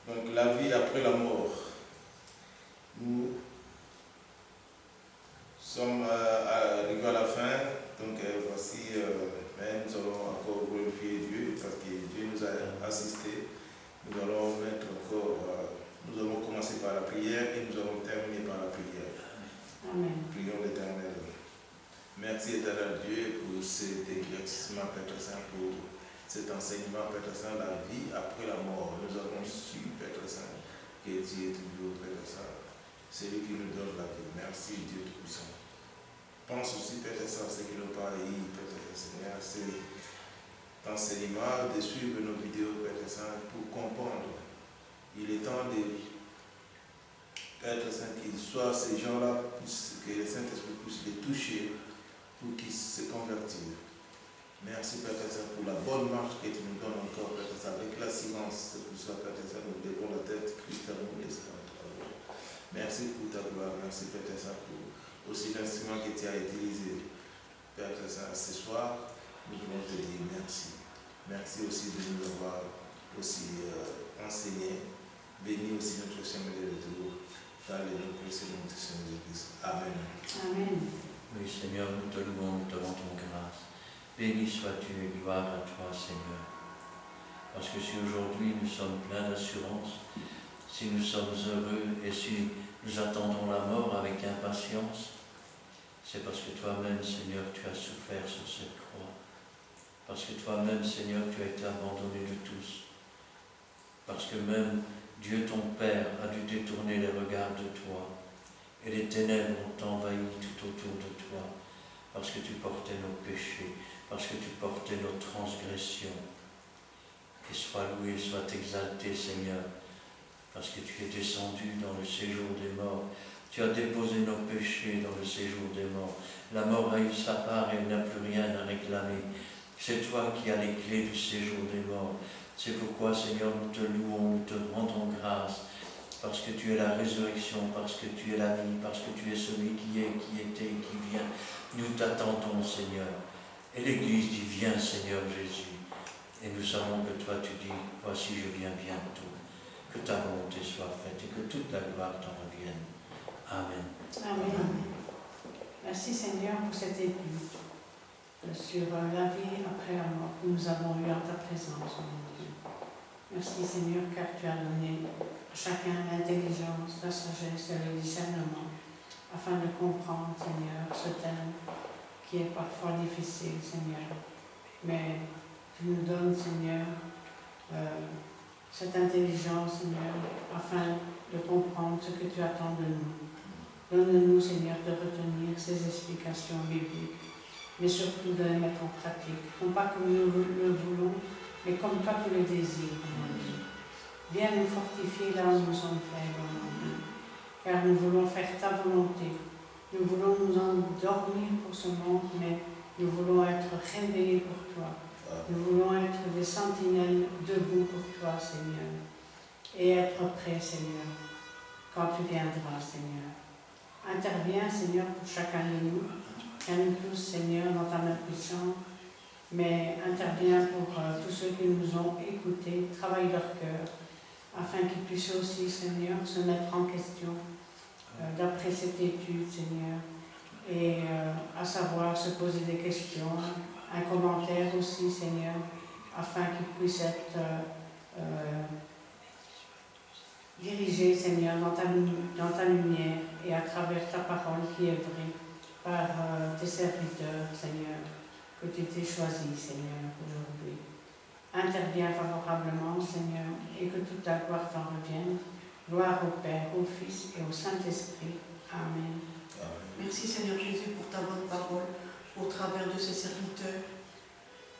Donc la vie après la mort. Nous sommes arrivés à la fin. Donc voici, mais nous allons encore glorifier Dieu parce que Dieu nous a assistés. Nous allons mettre encore, nous allons commencer par la prière et nous allons terminer par la prière. Amen. Prions l'Éternel. Merci éternel Dieu pour cet éclaircissement, Père Saint, pour cet enseignement, Père Saint, la vie après la mort. Nous avons su, Père Saint, que Dieu est toujours, Père Saint. C'est lui qui nous donne la vie. Merci Dieu Tout-Puissant. Pense aussi, Père Saint, ce qui nous parle, Père Seigneur, c'est enseignement, de suivre nos vidéos, Père Saint, pour comprendre. Il est temps de Père Saint, qu'ils soient ces gens-là, que le Saint-Esprit puisse les toucher pour qu'ils se convertissent. Merci, Père Saint, pour la bonne marche que tu nous donnes encore, Père Saint, avec l'assurance. C'est pour ça, Père Saint, nous levons la tête, Christ à nous, l'Esprit. Merci pour ta gloire. Merci, Père Saint, pour aussi l'instrument que tu as utilisé. Père Saint, ce soir, nous voulons te dire merci. Merci aussi de nous avoir aussi enseigné. Bénis aussi notre chemin de retour. Dans le nom précieux de notre Seigneur Jésus-Christ. Amen. Amen. Oui, Seigneur, nous te louons, nous te rendons grâce. Béni sois-tu et gloire à toi, Seigneur. Parce que si aujourd'hui nous sommes pleins d'assurance, si nous sommes heureux et si nous attendons la mort avec impatience, c'est parce que toi-même, Seigneur, tu as souffert sur cette croix. Parce que toi-même, Seigneur, tu as été abandonné de tous. Parce que même Dieu, ton Père, a dû détourner les regards de toi. Et les ténèbres ont envahi tout autour de toi. Parce que tu portais nos péchés. Parce que tu portais nos transgressions. Et sois loué, sois exalté, Seigneur. Parce que tu es descendu dans le séjour des morts. Tu as déposé nos péchés dans le séjour des morts. La mort a eu sa part et elle n'a plus rien à réclamer. C'est toi qui as les clés du séjour des morts. C'est pourquoi, Seigneur, nous te louons, nous te rendons grâce, parce que tu es la résurrection, parce que tu es la vie, parce que tu es celui qui est, qui était et qui vient. Nous t'attendons, Seigneur. Et l'Église dit, viens, Seigneur Jésus. Et nous savons que toi, tu dis, voici, je viens bientôt. Que ta volonté soit faite et que toute la gloire t'en revienne. Amen. Amen. Merci, Seigneur, pour cette étude sur la vie après la mort que nous avons eue en ta présence, mon Dieu. Merci Seigneur, car tu as donné à chacun l'intelligence, la sagesse et le discernement afin de comprendre, Seigneur, ce thème qui est parfois difficile, Seigneur. Mais tu nous donnes, Seigneur, cette intelligence, Seigneur, afin de comprendre ce que tu attends de nous. Donne-nous, Seigneur, de retenir ces explications bibliques mais surtout de les mettre en pratique. Non pas comme nous le voulons, mais comme toi tu le désires, mon Dieu. Viens nous fortifier là où nous sommes faibles, mon Dieu, car nous voulons faire ta volonté. Nous voulons nous endormir pour ce monde, mais nous voulons être réveillés pour toi. Nous voulons être des sentinelles debout pour toi, Seigneur, et être prêts, Seigneur, quand tu viendras, Seigneur. Interviens, Seigneur, pour chacun de nous. Viens nous tous, Seigneur, dans ta main puissante, mais interviens pour tous ceux qui nous ont écoutés, travaille leur cœur, afin qu'ils puissent aussi, Seigneur, se mettre en question d'après cette étude, Seigneur, et à savoir se poser des questions, un commentaire aussi, Seigneur, afin qu'ils puissent être dirigés, Seigneur, dans ta lumière et à travers ta parole qui est vraie par tes serviteurs, Seigneur, que tu t'es choisi, Seigneur, aujourd'hui. Interviens favorablement, Seigneur, et que toute ta gloire t'en revienne. Gloire au Père, au Fils et au Saint-Esprit. Amen. Merci Seigneur Jésus pour ta bonne parole, au travers de ces serviteurs,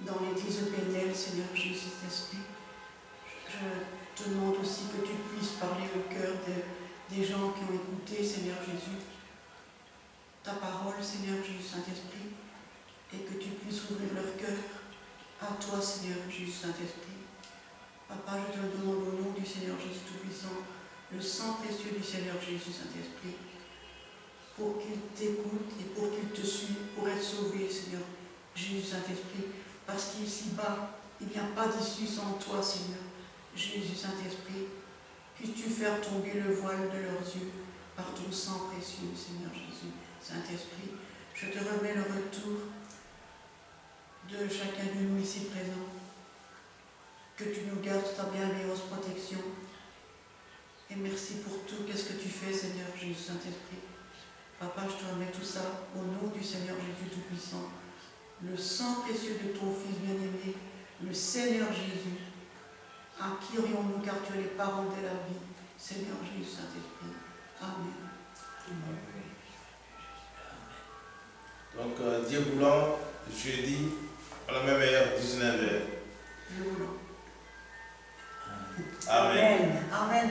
dans l'Église PNL, Seigneur Jésus Saint-Esprit. Je te demande aussi que tu puisses parler au cœur des gens qui ont écouté, Seigneur Jésus, ta parole, Seigneur Jésus Saint-Esprit, et que tu puisses ouvrir leur cœur à toi, Seigneur Jésus Saint-Esprit. Papa, je te le demande au nom du Seigneur Jésus Tout-Puissant, le sang précieux du Seigneur Jésus Saint-Esprit, pour qu'ils t'écoutent et pour qu'ils te suivent, pour être sauvés, Seigneur Jésus Saint-Esprit, parce qu'ici-bas, il n'y a pas d'issue sans toi, Seigneur Jésus Saint-Esprit. Puisses-tu faire tomber le voile de leurs yeux par ton sang précieux, Seigneur Jésus Saint-Esprit. Je te remets le retour de chacun de nous ici présents. Que tu nous gardes ta bienveillance protection. Et merci pour tout. Qu'est-ce que tu fais, Seigneur Jésus Saint-Esprit. Papa, je te remets tout ça au nom du Seigneur Jésus Tout-Puissant. Le sang précieux de ton Fils bien-aimé, le Seigneur Jésus. À qui aurions-nous, car tu es les parents de la vie, Seigneur Jésus Saint-Esprit. Amen. Donc, Dieu voulant, jeudi, à la même heure, 19h. Dieu voulant. Amen. Amen.